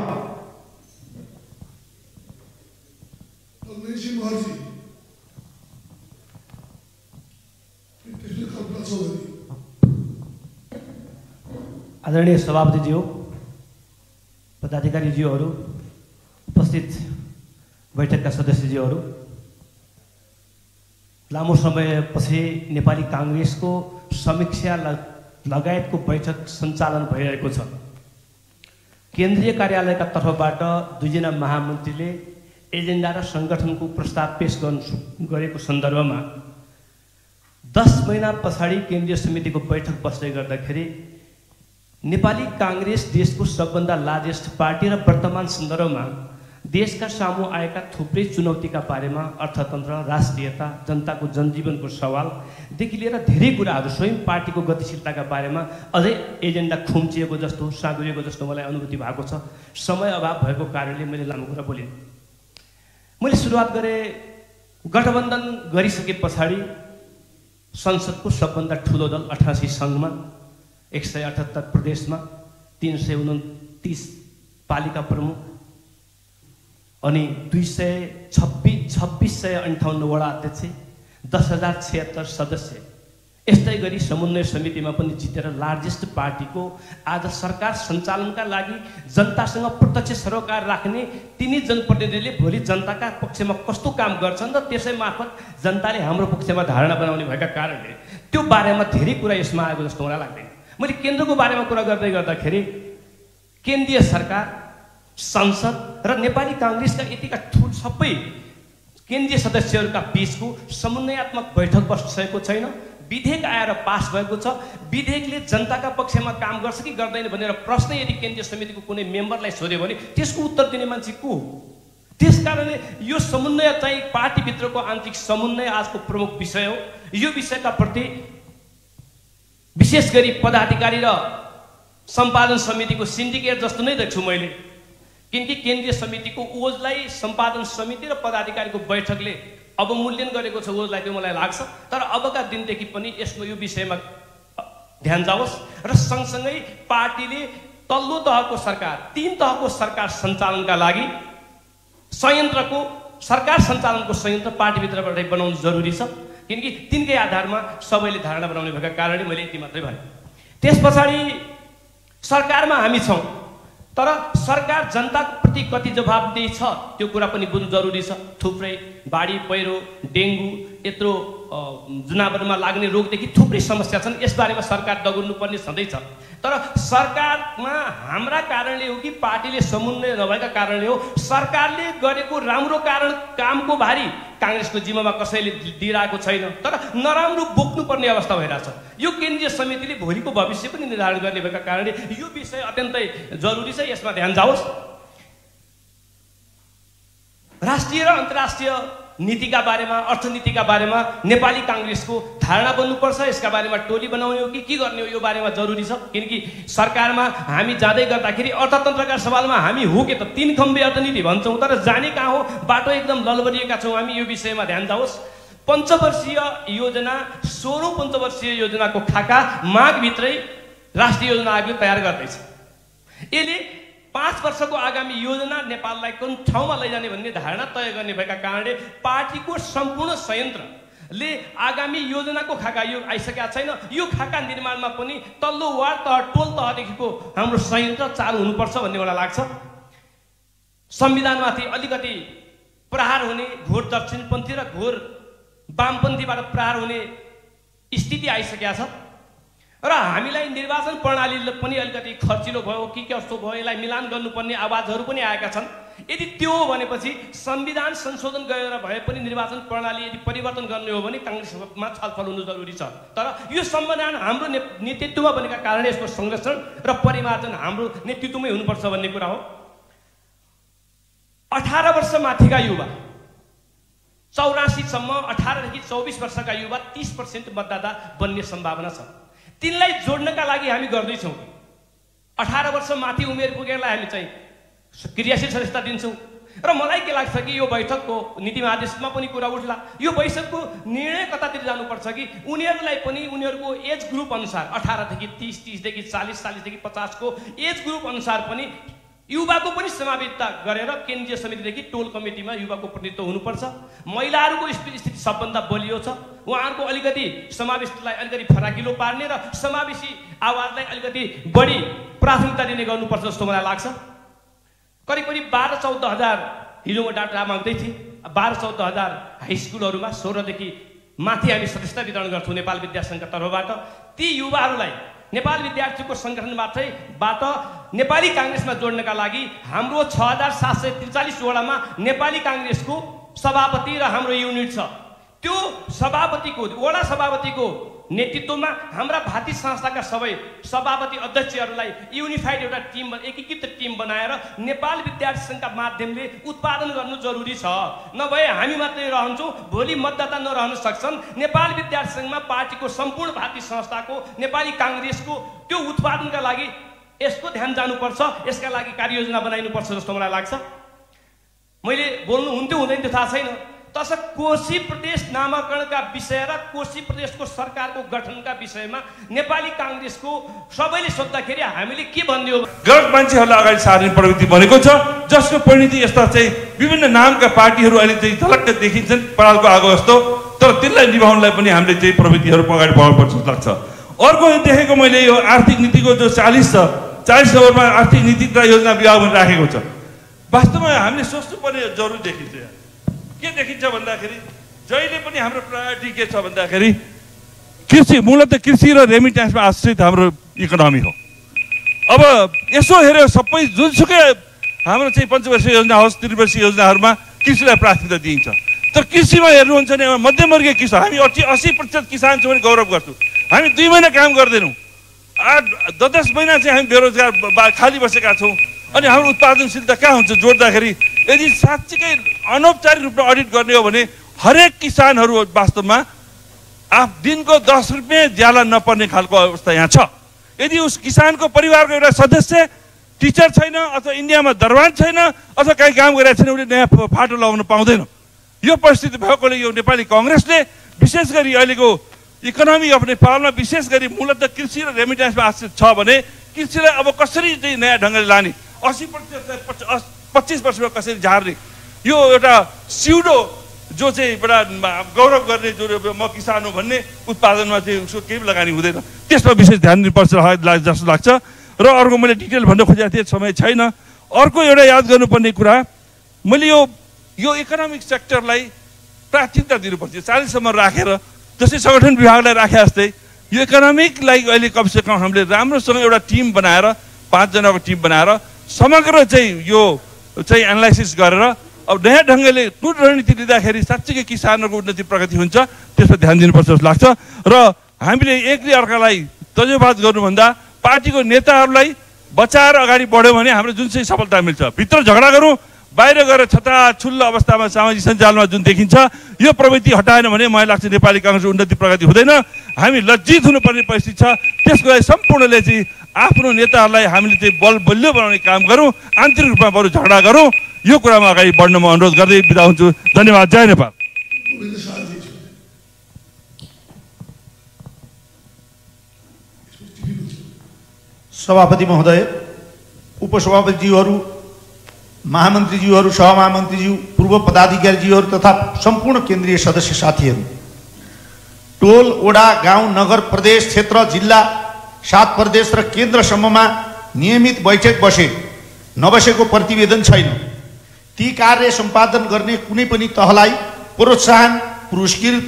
आदरणीय सभापतिज्यू, पदाधिकारीज्यूहरू, उपस्थित बैठकका सदस्यज्यूहरू, लामो समयपछि नेपाली काङ्ग्रेसको समीक्षा लगायतको बैठक सञ्चालन भइरहेको छ। केन्द्रीय कार्यालयका तर्फबाट 2 जना महामन्त्रीले एजेन्डा र सङ्गठनको प्रस्ताव पेश गरेको सन्दर्भमा 10 महिना पछाडि केन्द्रीय समितिको बैठक बस्दै गर्दाखेरि नेपाली काङ्ग्रेस देशको सबभन्दा लार्जेस्ट पार्टी र वर्तमान सन्दर्भमा देशका सामु आएका थुप्रै चुनौतीका बारेमा, अर्थतन्त्र, राष्ट्रियता, जनताको जनजीवनको सवालदेखि लिएर धेरै कुराहरू, स्वयं पार्टीको गतिशीलताका बारेमा अझै एजेन्डा खुम्चिएको जस्तो, साँगुरिएको जस्तो मलाई अनुभूति भएको छ। समय अभाव भएको कारणले मैले लामो कुरा बोलेँ। मैले सुरुवात गरेँ, गठबन्धन गरिसके पछाडि संसदको सबभन्दा ठुलो दल 88 सङ्घमा, 178 प्रदेशमा, 329 पालिका प्रमुख अनि 2658 वडा अध्यक्ष, 10,076 सदस्य, यस्तै गरी समन्वय समितिमा पनि जितेर लार्जेस्ट पार्टीको आज सरकार सञ्चालनका लागि जनतासँग प्रत्यक्ष सरोकार राख्ने तिनी जनप्रतिनिधिले भोलि जनताका पक्षमा कस्तो काम गर्छन् र त्यसै मार्फत जनताले हाम्रो पक्षमा धारणा बनाउने भएका कारणले त्यो बारेमा धेरै कुरा यसमा आएको जस्तो मलाई लाग्दैन। मैले केन्द्रको बारेमा कुरा गर्दै गर्दाखेरि केन्द्रीय सरकार, संसद र नेपाली काङ्ग्रेसका यतिका सबै केन्द्रीय सदस्यहरूका बीचको समन्वयात्मक बैठक बसिसकेको छैन। विधेयक आएर पास भएको छ। विधेयकले जनताका पक्षमा काम गर्छ कि गर्दैन भनेर प्रश्न यदि केन्द्रीय समितिको कुनै मेम्बरलाई सोध्यो भने त्यसको उत्तर दिने मान्छे को हो? त्यसकारणले यो समन्वय चाहिँ पार्टीभित्रको आन्तरिक समन्वय आजको प्रमुख विषय हो। यो विषयका प्रति विशेष गरी पदाधिकारी र सम्पादन समितिको सिन्डिकेट जस्तो नै देख्छु मैले, किनकि केन्द्रीय समितिको ओजलाई सम्पादन समिति र पदाधिकारीको बैठकले अवमूल्यन गरेको छ ओजलाई, त्यो मलाई लाग्छ। तर अबका दिनदेखि पनि यसको यो विषयमा ध्यान जाओस् र सँगसँगै पार्टीले तल्लो तहको सरकार, 3 तहको सरकार सञ्चालनका लागि संयन्त्रको, सरकार सञ्चालनको संयन्त्र पार्टीभित्रबाटै बनाउनु जरुरी छ, किनकि तिनकै आधारमा सबैले धारणा बनाउने भएका कारणले मैले यति मात्रै भने। त्यस पछाडि सरकारमा हामी छौँ, तर सरकार जनताप्रति कति जवाबदेही छ त्यो कुरा पनि बुझ्नु जरुरी छ। थुप्रै बाढी, पहिरो, डेङ्गु, यत्रो जनावरमा लाग्ने रोगदेखि थुप्रै समस्या छन्। यसबारेमा सरकार दगुर्नुपर्ने सधैँ छ। तर सरकारमा हाम्रा कारणले हो कि पार्टीले समन्वय नभएका कारणले हो, सरकारले गरेको राम्रो कामको भारी काङ्ग्रेसको जिम्मामा कसैले दिइरहेको छैन, तर नराम्रो बोक्नुपर्ने अवस्था भइरहेछ। यो केन्द्रीय समितिले भोलिको भविष्य पनि निर्धारण गर्ने भएका कारणले यो विषय अत्यन्तै जरुरी छ, यसमा ध्यान जाओस्। राष्ट्रिय र अन्तर्राष्ट्रिय नीतिका बारेमा, अर्थनीतिका बारेमा नेपाली काङ्ग्रेसको धारणा बन्नुपर्छ। यसका बारेमा टोली बनाउने हो कि के गर्ने हो, यो बारेमा जरुरी छ। किनकि सरकारमा हामी जाँदै गर्दाखेरि अर्थतन्त्रका सवालमा हामी हो के त 3 खम्बे अर्थनीति भन्छौँ, तर जाने कहाँ हो, बाटो एकदम ललबरिएका छौँ हामी। यो विषयमा ध्यान जाओस्। पञ्चवर्षीय योजना, 16औं पञ्चवर्षीय योजनाको खाका माघभित्रै राष्ट्रिय योजना आयोगले तयार गर्दैछ। यसले 5 वर्षको आगामी योजना नेपाललाई कुन ठाउँमा लैजाने भन्ने धारणा तय गर्ने भएका कारणले पार्टीको सम्पूर्ण संयन्त्रले आगामी योजनाको खाका यो आइसकेका छैन। यो खाका निर्माणमा पनि तल्लो वार्ड तह, टोल तहदेखिको हाम्रो संयन्त्र चालु हुनुपर्छ भन्ने मलाई लाग्छ। संविधानमाथि अलिकति प्रहार हुने, घोर दक्षिणपन्थी र घोर वामपन्थीबाट प्रहार हुने स्थिति आइसकेका छ र हामीलाई निर्वाचन प्रणाली पनि अलिकति खर्चिलो भयो कि कस्तो भयो, यसलाई मिलान गर्नुपर्ने आवाजहरू पनि आएका छन्। यदि त्यो हो भनेपछि संविधान संशोधन गरेर भए पनि निर्वाचन प्रणाली यदि परिवर्तन गर्ने हो भने काङ्ग्रेसमा छलफल हुनु जरुरी छ। तर यो संविधान हाम्रो नेतृत्वमा बनेका कारण यसको संरक्षण र परिमार्जन हाम्रो नेतृत्वमै हुनुपर्छ भन्ने कुरा हो। 18 वर्ष माथिका युवा 84 सम्म 18 देखि 24 वर्षका युवा 30% मतदाता बन्ने सम्भावना छ। तिनलाई जोड्नका लागि हामी गर्दैछौँ। 18 वर्ष माथि उमेर पुगेरलाई हामी चाहिँ क्रियाशील सदस्यता दिन्छौँ। र मलाई के लाग्छ कि यो बैठकको नीति आदेशमा पनि कुरा उठ्ला, यो बैठकको निर्णय कतातिर जानुपर्छ कि उनीहरूलाई पनि उनीहरूको एज ग्रुप अनुसार 18 देखि 30, 30 देखि 40, 40 देखि 50 को एज ग्रुप अनुसार पनि युवाको पनि समावेशता गरेर केन्द्रीय समितिदेखि टोल कमिटीमा युवाको प्रतिनिधित्व हुनुपर्छ। महिलाहरूको स्थिति सबभन्दा बलियो छ, उहाँहरूको अलिकति समावेशलाई अलिकति फराकिलो पार्ने र समावेशी आवाजलाई अलिकति बढी प्राथमिकता दिने गर्नुपर्छ जस्तो मलाई लाग्छ। करिब 12-14 हजार हिजो म डाटा माग्दै थिएँ, 12-14 हजार हाई स्कुलहरूमा 16 देखि माथि हामी सदस्यता वितरण गर्छौँ नेपाल विद्यासङ्घका तर्फबाट। ती युवाहरूलाई नेपाल विद्यार्थीको सङ्गठनबाट नेपाली काङ्ग्रेसमा जोड्नका लागि हाम्रो 6743 वडामा नेपाली काङ्ग्रेसको सभापति र हाम्रो युनिट छ। त्यो सभापतिको वडा सभापतिको नेतृत्वमा हाम्रा भाती संस्थाका सबै सभापति अध्यक्षहरूलाई युनिफाइड एउटा टिम, एकीकृत टिम बनाएर नेपाल विद्यार्थी सङ्घका माध्यमले उत्पादन गर्नु जरुरी छ। नभए हामी मात्रै रहन्छौँ, भोलि मतदाता नरहन सक्छन्। नेपाल विद्यार्थी सङ्घमा पार्टीको सम्पूर्ण भाती संस्थाको नेपाली काङ्ग्रेसको त्यो उत्पादनका लागि यसको ध्यान जानुपर्छ, यसका लागि कार्ययोजना बनाइनुपर्छ जस्तो मलाई लाग्छ। मैले बोल्नु हुन्थ्यो हुँदैन त्यो थाहा छैन, तसर्थ कोशी प्रदेश नामाकरणका विषय र कोशी प्रदेशको सरकारको गठनका विषयमा नेपाली काङ्ग्रेसको सबैले सोद्धाखेरि हामीले के भन्ने हो, गलत मान्छेहरूलाई अगाडि सार्ने प्रवृत्ति बनेको छ, जसको परिणति यस्ता चाहिँ विभिन्न नामका पार्टीहरू अहिले चाहिँ झलक्क देखिन्छन् परालको आगो जस्तो। तर त्यसलाई निभाउनलाई पनि हामीले चाहिँ प्रवृत्तिहरू अगाडि बढाउनुपर्छ जस्तो लाग्छ। अर्को देखेको मैले यो आर्थिक नीतिको जो 40 नम्बरमा आर्थिक नीति तथा योजना विभाग पनि राखेको छ। वास्तवमा हामीले सोच्नुपर्ने जरुरी देखिन्छ। के देखिन्छ भन्दाखेरि जहिले पनि हाम्रो प्रायोरिटी के छ भन्दाखेरि कृषि, मूलतः कृषि र रेमिट्यान्समा आश्रित हाम्रो इकोनोमी हो। अब यसो हेऱ्यो सबै जुनसुकै हाम्रो चाहिँ पञ्चवर्षीय योजना होस्, त्रिवर्षीय योजनाहरूमा कृषिलाई प्राथमिकता दिइन्छ। तर कृषिमा हेर्नुहुन्छ भने मध्यमवर्गीय किसान, हामी 80% किसान छौँ भने गौरव गर्छौँ। हामी 2 महिना काम गर्दैनौँ, 8-10 महिना चाहिँ हामी बेरोजगार खाली बसेका छौँ। अनि हाम्रो उत्पादनशीलता कहाँ हुन्छ जोड्दाखेरि यदि साँच्चीकै अनौपचारिक रूपमा अडिट गर्ने हो भने हरेक किसानहरू वास्तवमा दिनको 10 रुपियाँ ज्याला नपर्ने खालको अवस्था यहाँ छ। यदि उस किसानको परिवारको एउटा सदस्य टिचर छैन अथवा इन्डियामा दरबार छैन अथवा कहीँ काम गरिरहेको छैन, उसले नयाँ फाटो लगाउन पाउँदैन। यो परिस्थिति भएकोले यो नेपाली काङ्ग्रेसले विशेष गरी अहिलेको इकोनोमी अफ नेपालमा विशेष गरी मूलतः कृषि र रेमिट्यान्समा आश्रित छ भने कृषिलाई अब कसरी चाहिँ नयाँ ढङ्गले लाने, 80% 25 वर्षमा कसरी झार्ने, यो एउटा सिउडो जो चाहिँ एउटा गौरव गर्ने जो म किसान हो भन्ने उत्पादनमा चाहिँ उसको केही लगानी हुँदैन, त्यसमा विशेष ध्यान दिनुपर्छ जस्तो लाग्छ। र अर्को मैले डिटेल भन्न खोजेको थिएँ, समय छैन। अर्को एउटा याद गर्नुपर्ने कुरा, मैले यो इकोनोमिक सेक्टरलाई प्राथमिकता दिनुपर्छ। 40 सम्म राखेर जस्तै सङ्गठन विभागलाई राखे जस्तै यो इकोनोमिकलाई अहिले कमसेकम हामीले राम्रोसँग एउटा टिम बनाएर 5 जनाको टिम बनाएर समग्र चाहिँ यो चाहिँ एनालाइसिस गरेर अब नयाँ ढङ्गले कुन रणनीति लिँदाखेरि साँच्चीकै किसानहरूको उन्नति प्रगति हुन्छ त्यसमा ध्यान दिनुपर्छ जस्तो लाग्छ। र हामीले एकले अर्कालाई तजोबात गर्नुभन्दा पार्टीको नेताहरूलाई बचाएर अगाडि बढ्यो भने हाम्रो जुन चाहिँ सफलता मिल्छ। भित्र झगडा गरौँ, बाहिर गएर छताछुल्लो अवस्थामा सामाजिक सञ्जालमा जुन देखिन्छ यो प्रवृत्ति हटाएन भने मलाई लाग्छ नेपाली काङ्ग्रेसको उन्नति प्रगति हुँदैन। हामी लज्जित हुनुपर्ने परिस्थिति छ। त्यसको लागि सम्पूर्णले चाहिँ आफ्नो नेताहरूलाई हामीले चाहिँ बलियो बनाउने काम गरौँ, आन्तरिक रूपमा बरु झगडा गरौँ। यो कुरामा अगाडि बढ्न म अनुरोध गर्दै बिदा हुन्छु। धन्यवाद। जय नेपाल। सभापति महोदय, उपसभापतिज्यूहरू, महामन्त्रीज्यूहरू, सहमहामन्त्रीज्यू, पूर्व पदाधिकारीज्यूहरू तथा सम्पूर्ण केन्द्रीय सदस्य साथीहरू, टोल, वडा, गाउँ, नगर, प्रदेश, क्षेत्र, जिल्ला, 7 प्रदेश र केन्द्रसम्ममा नियमित बैठक बसे नबसेको प्रतिवेदन छैन। ती कार्य सम्पादन गर्ने कुनै पनि तहलाई प्रोत्साहन, पुरस्कृत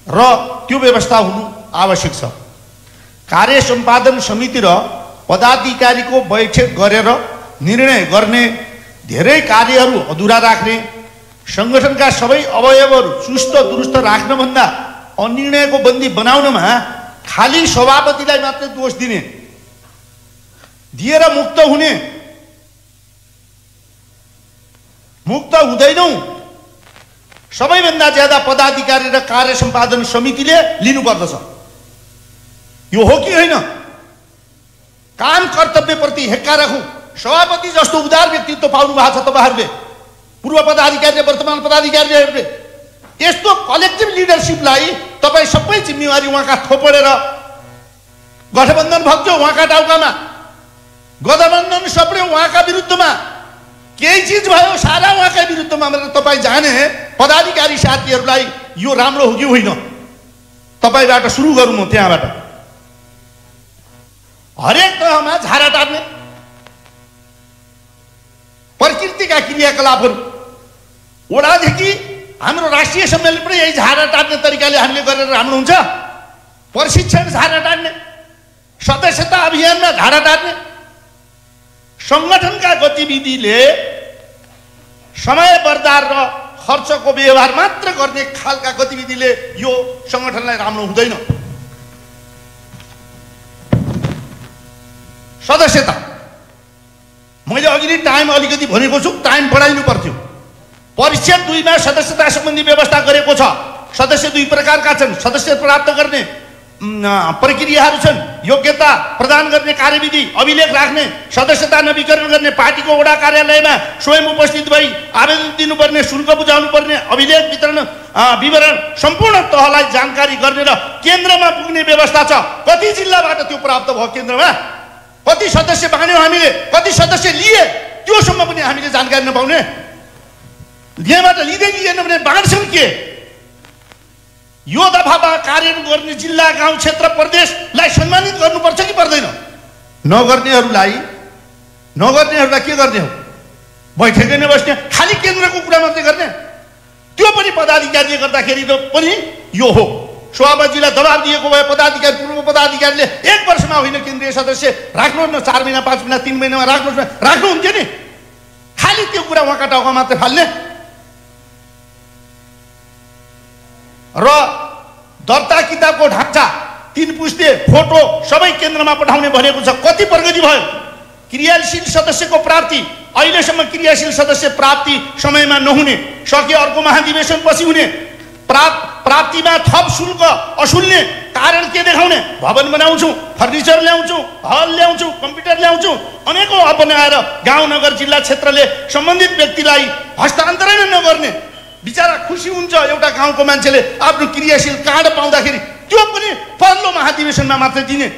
र त्यो व्यवस्था हुनु आवश्यक छ। कार्य सम्पादन समिति र पदाधिकारीको बैठक गरेर निर्णय गर्ने, धेरै कार्यहरू अधुरा राख्ने, संगठनका सबै अवयवहरू चुस्त दुरुस्त राख्नभन्दा अनिर्णयको बन्दी बनाउनमा खाली सभापतिलाई मात्रै दोष दिने, दिएर मुक्त हुने, मुक्त हुँदैनौ, सबैभन्दा ज्यादा पदाधिकारी र कार्य सम्पादन समितिले लिनुपर्दछ। यो हो कि होइन? काम कर्तव्यप्रति हेक्का राखौँ। सभापति जस्तो उदार व्यक्तित्व पाउनु भएको छ तपाईँहरूले, पूर्व पदाधिकारीले वर्तमान पदाधिकारीहरूले। यस्तो कलेक्टिभ लिडरसिपलाई तपाईँ सबै जिम्मेवारी उहाँका थोपडेर गठबन्धन भक्यो उहाँका टाउकामा, गठबन्धन सप्रियो उहाँका विरुद्धमा, केही चिज भयो सारा उहाँकै विरुद्धमा भनेर तपाईँ जाने पदाधिकारी साथीहरूलाई यो राम्रो हो कि होइन? तपाईँबाट सुरु गरौँ म त्यहाँबाट। हरेक तहमा झारा टार्ने प्रकृतिका क्रियाकलापहरू, वडादेखि हाम्रो राष्ट्रिय सम्मेलन पनि यही झारा टार्ने तरिकाले हामीले गरेर राम्रो हुन्छ। प्रशिक्षण झारा टार्ने, सदस्यता अभियानमा झारा टार्ने, संगठनका गतिविधिले समय बर्दार र खर्चको व्यवहार मात्र गर्ने खालका गतिविधिले यो संगठनलाई राम्रो हुँदैन। सदस्यता मैले अघि नै टाइम अलिकति भनेको छु, टाइम बढाइनु पर्थ्यो। परिषद 2 मा सदस्यता सम्बन्धी व्यवस्था गरेको छ। सदस्य 2 प्रकारका छन्। सदस्य प्राप्त गर्ने प्रक्रियाहरू छन्, योग्यता प्रदान गर्ने कार्यविधि, अभिलेख राख्ने, सदस्यता नवीकरण गर्ने, पार्टीको वडा कार्यालयमा स्वयं उपस्थित भई आवेदन दिनुपर्ने, शुल्क बुझाउनु पर्ने, अभिलेख वितरण विवरण सम्पूर्ण तहलाई जानकारी गर्ने र केन्द्रमा पुग्ने व्यवस्था छ। कति जिल्लाबाट त्यो प्राप्त भयो केन्द्रमा? कति सदस्य बाँड्यौँ हामीले? कति सदस्य लिए? त्योसम्म पनि हामीले जानकारी नपाउने। यहाँबाट लिँदै लिएन भने बाँड्छन् के? यो दफामा कार्यान्वयन गर्ने जिल्ला, गाउँ, क्षेत्र, प्रदेशलाई सम्मानित गर्नुपर्छ कि पर्दैन? नगर्नेहरूलाई के गर्ने हो? बैठकै नबस्ने, खालि केन्द्रको कुरा मात्रै गर्ने? त्यो पनि पदाधिकारीले गर्दाखेरि पनि यो हो। सभापतिजीलाई दबाब दिएको भए पदाधिकारी, पूर्व पदाधिकारीले 1 वर्षमा होइन केन्द्रीय सदस्य राख्नुहोस् न, 4 महिना, 5 महिना, 3 महिनामा राख्नुहोस् न, राख्नुहुन्थ्यो नि। खालि त्यो कुरा उहाँका टाउका मात्रै फाल्ने। र दर्ता किताबको ढाँचा, 3 पुस्ते, फोटो सबै केन्द्रमा पठाउने भनेको छ। कति प्रगति भयो? क्रियाशील सदस्यको प्राप्ति, अहिलेसम्म क्रियाशील सदस्य प्राप्ति समयमा नहुने, सक्यो अर्को महाधिवेशन पछि हुने, प्राप्तिमा थप शुल्क असुल्ने। कारण के देखाउने? भवन बनाउँछु, फर्निचर ल्याउँछु, हल ल्याउँछु, कम्प्युटर ल्याउँछु, अनेकौँ अपनाएर गाउँ, नगर, जिल्ला, क्षेत्रले सम्बन्धित व्यक्तिलाई हस्तान्तरण नगर्ने। बिचारा खुसी हुन्छ एउटा गाउँको मान्छेले आफ्नो क्रियाशील कार्ड पाउँदाखेरि, त्यो पनि पल्लो महाधिवेशनमा मात्रै दिने।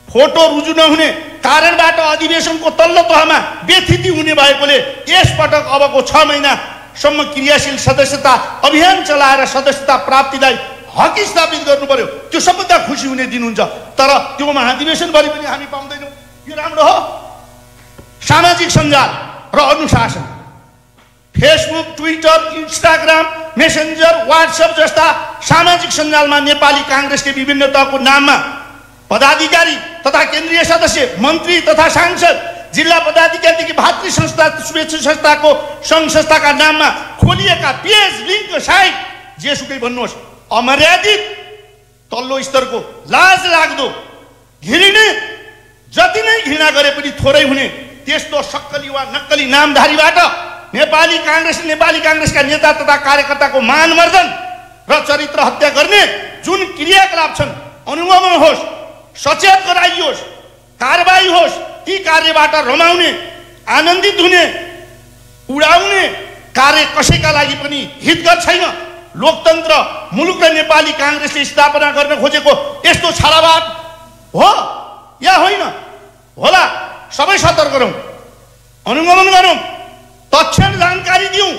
फोटो रुजु नहुने कारणबाट अधिवेशनको तल्लो तहमा व्यथिति हुने भएकोले यसपटक अबको 6 महिनासम्म क्रियाशील सदस्यता अभियान चलाएर सदस्यता प्राप्तिलाई हकी स्थापित गर्नु पर्यो। त्यो सबभन्दा खुसी हुने दिन हुन्छ। तर त्यो महाधिवेशनभरि पनि हामी पाउँदैनौँ। यो राम्रो हो? सामाजिक सञ्जाल र अनुशासन, Facebook, Twitter, Instagram, messenger, WhatsApp जस्ता सामाजिक सञ्जालमा नेपाली काङ्ग्रेसले विभिन्न तहको नाममा पदाधिकारी तथा केन्द्रीय सदस्य, मन्त्री तथा सांसद, जिल्ला पदाधिकारीदेखि भातृ संस्था, शुभेच्छा संस्थाको सङ्घ संस्थाका नाममा खोलिएका पेज, लिङ्क, साइट, जेसुकै भन्नुहोस्, अमर्यादित तल्लो स्तरको लाज लाग्दो घृणित, जति नै घृणा गरे पनि थोरै हुने त्यस्तो सक्कली वा नक्कली नामधारीबाट नेपाली काङ्ग्रेसका नेता तथा कार्यकर्ताको मानमर्दन र चरित्र हत्या गर्ने जुन क्रियाकलाप छन्, अनुगमन होस्, सचेत गराइयोस्, कारबाही होस्। ती कार्यबाट रमाउने, आनन्दित हुने, उडाउने कार्य कसैका लागि पनि हितकर छैन। लोकतन्त्र, मुलुक र नेपाली काङ्ग्रेसले स्थापना गर्न खोजेको यस्तो छालावाद हो या होइन होला? सबै सतर्क रहौँ, अनुगमन गरौँ, तत्क्षण जानकारी दिउँ,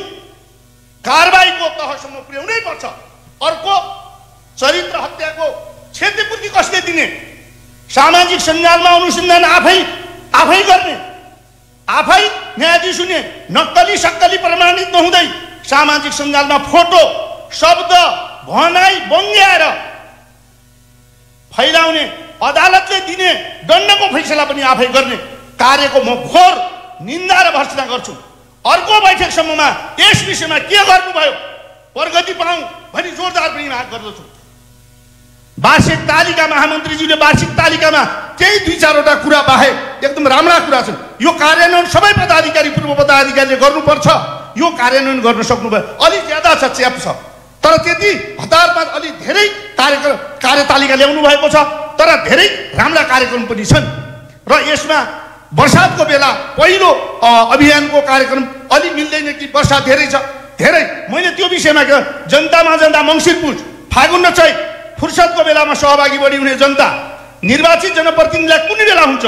कारबाहीको तहसम्म पुर्याउनै पर्छ। अर्को, चरित्र हत्याको क्षतिपूर्ति कसले दिने? सामाजिक सञ्जालमा अनुसन्धान आफै गर्ने, आफै न्यायाधीश हुने, नक्कली सक्कली प्रमाणित नहुँदै सामाजिक सञ्जालमा फोटो, शब्द, भनाइ बङ्ग्याएर फैलाउने, अदालतले दिने दण्डको फैसला पनि आफै गर्ने कार्यको म घोर निन्दा र भर्त्सना गर्छु। अर्को बैठकसम्ममा यस विषयमा के गर्नुभयो प्रगति पाऊँ भनी जोरदार पनि माग गर्दछु। वार्षिक तालिका महामन्त्रीज्यूले वार्षिक तालिकामा केही 2-4वटा कुरा बाहेक एकदम राम्रा कुरा छन्। यो कार्यान्वयन सबै पदाधिकारी पूर्व पदाधिकारीले गर्नुपर्छ। यो कार्यान्वयन गर्न सक्नुभयो, अलि ज्यादा छ, च्याप छ। तर त्यति हतारमा अलि धेरै कार्यतालिका ल्याउनु भएको छ, तर धेरै राम्रा कार्यक्रम पनि छन्। र यसमा वर्षातको बेला पहिलो अभियानको कार्यक्रम अलि मिल्दैन कि वर्षा धेरै छ, धेरै। मैले त्यो विषयमा जनतामा जाँदा मङ्सिर पुस फागुन र चैत फुर्सदको बेलामा सहभागी बढी हुने जनता, निर्वाचित जनप्रतिनिधिलाई कुन बेला हुन्छ,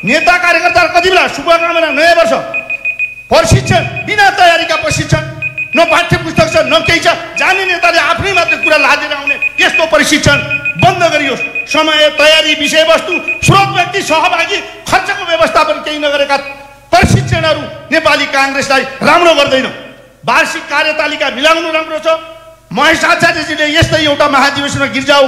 नेता कार्यकर्ता कति बेला, शुभकामना, नयाँ वर्ष, प्रशिक्षण, बिना तयारीका प्रशिक्षण, न पाठ्य पुस्तक छ न केही छ, जाने नेताले आफ्नै मात्रै कुरा लादेर आउने यस्तो प्रशिक्षण बन्द गरियोस्। समय, तयारी, विषयवस्तु, स्रोत, व्यक्ति, सहभागी, खर्चको व्यवस्थापन केही नगरेका प्रशिक्षणहरू नेपाली काङ्ग्रेसलाई राम्रो गर्दैन। वार्षिक कार्यतालिका मिलाउनु राम्रो छ। महेश आचार्यजीले यस्तै एउटा महाधिवेशनमा गिर्जाऊ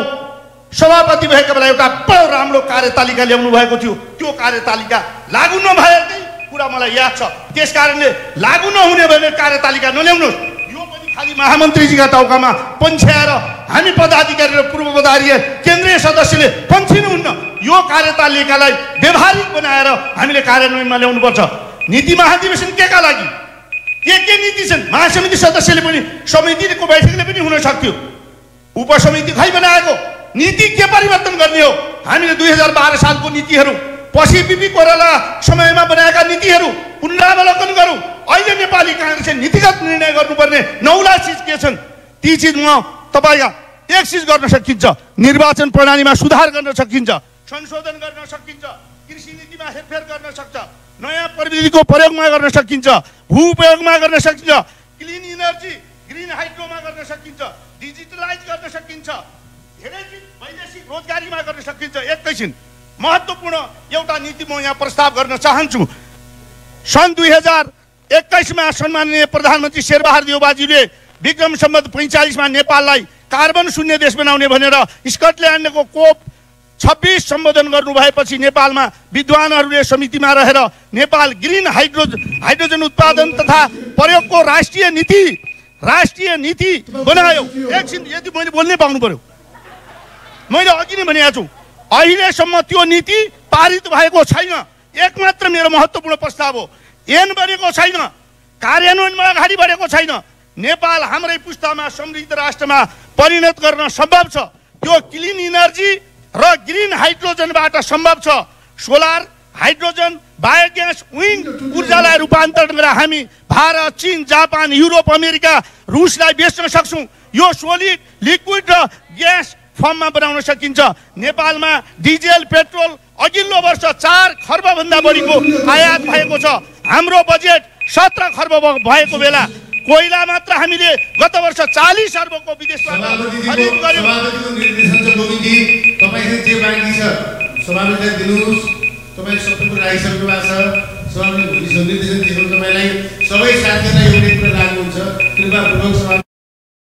सभापति भएका बेला एउटा बडो राम्रो कार्यतालिका ल्याउनु भएको थियो। त्यो कार्यतालिका लागू नभएकै कुरा मलाई याद छ। त्यस कारणले लागू नहुने भने कार्यतालिका नल्याउनुहोस्। यो पनि खालि महामन्त्रीजीका टाउकामा पन्छ्याएर हामी पदाधिकारी र पूर्व पदाधिकारी केन्द्रीय सदस्यले पन्छिनुहुन्न। यो कार्यतालिकालाई व्यवहारिक बनाएर हामीले कार्यान्वयनमा ल्याउनुपर्छ। नीति महाधिवेशन केका लागि, के नीति छन्, महासमिति सदस्यले पनि समितिको बैठकले पनि हुन सक्थ्यो। उपसमिति खै बनाएको, नीति के परिवर्तन गर्ने हो? हामीले 2012 सालको नीतिहरू, पछि बिपी कोइराला समयमा बनाएका नीतिहरू पुनरावलोकन गरौँ। अहिले नेपाली काङ्ग्रेसले नीतिगत निर्णय गर्नुपर्ने 9 चिज के छन्, ती चिज म तपाईँका एक चिज गर्न सकिन्छ। निर्वाचन प्रणालीमा सुधार गर्न सकिन्छ, संशोधन गर्न सकिन्छ, कृषि नीतिमा हेरफेर गर्न सक्छ, नयाँ प्रविधिको प्रयोगमा गर्न सकिन्छ, भू उपयोगमा गर्न सकिन्छ, क्लिन इनर्जी, ग्रिन हाइड्रोमा गर्न सकिन्छ, डिजिटलाइज गर्न सकिन्छ, धेरै चिज वैदेशिक रोजगारीमा गर्न सकिन्छ। एकैछिन महत्त्वपूर्ण एउटा नीति म यहाँ प्रस्ताव गर्न चाहन्छु। सन् 2021 मा सम्माननीय प्रधानमन्त्री शेरबहादुर देउवाजीले विक्रम सम्वत 45 मा नेपाललाई कार्बन शून्य देश बनाउने भनेर स्कटल्यान्डको कोप 26 सम्बोधन गर्नु भएपछि नेपालमा विद्वानहरूले समितिमा रहेर नेपाल ग्रिन हाइड्रोजन उत्पादन तथा प्रयोगको राष्ट्रिय नीति बनायो। एकछिन यदि मैले बोल्नै पाउनु पर्यो, मैले अघि नै भनेको छु, अहिलेसम्म त्यो नीति पारित भएको छैन। एकमात्र मेरो महत्त्वपूर्ण प्रस्ताव हो, ऐन बनेको छैन, कार्यान्वयनमा अगाडि बढेको छैन। नेपाल हाम्रै पुस्तामा समृद्ध राष्ट्रमा परिणत गर्न सम्भव छ। त्यो क्लिन इनर्जी र ग्रिन हाइड्रोजनबाट सम्भव छ। सोलर, हाइड्रोजन, बायोग्यास, विन्ड ऊर्जालाई रूपान्तरण गरेर हामी भारत, चीन, जापान, युरोप, अमेरिका, रुसलाई बेच्न सक्छौँ। यो सोलिड, लिक्विड र ग्यास फर्ममा बनाउन सकिन्छ। नेपालमा डिजेल, पेट्रोल अघिल्लो वर्ष 4 खर्बभन्दा बढीको आयात भएको छ। हाम्रो बजेट 17 खर्ब भएको बेला कोइला मात्र हामीले गत वर्ष 40 अर्बको विदेशबाट खरिद गर्यौं। तपाईले जे बाँकी छ सभामुखलाई दिनुस्, तपाई सबै राखिसक्नु भएको छ। सभामुखले भोलि निर्देशन दिनु, तपाईलाई सबै साथीहरूलाई एउटा कुरा लाग्नु हुन्छ। कृपा पूर्वक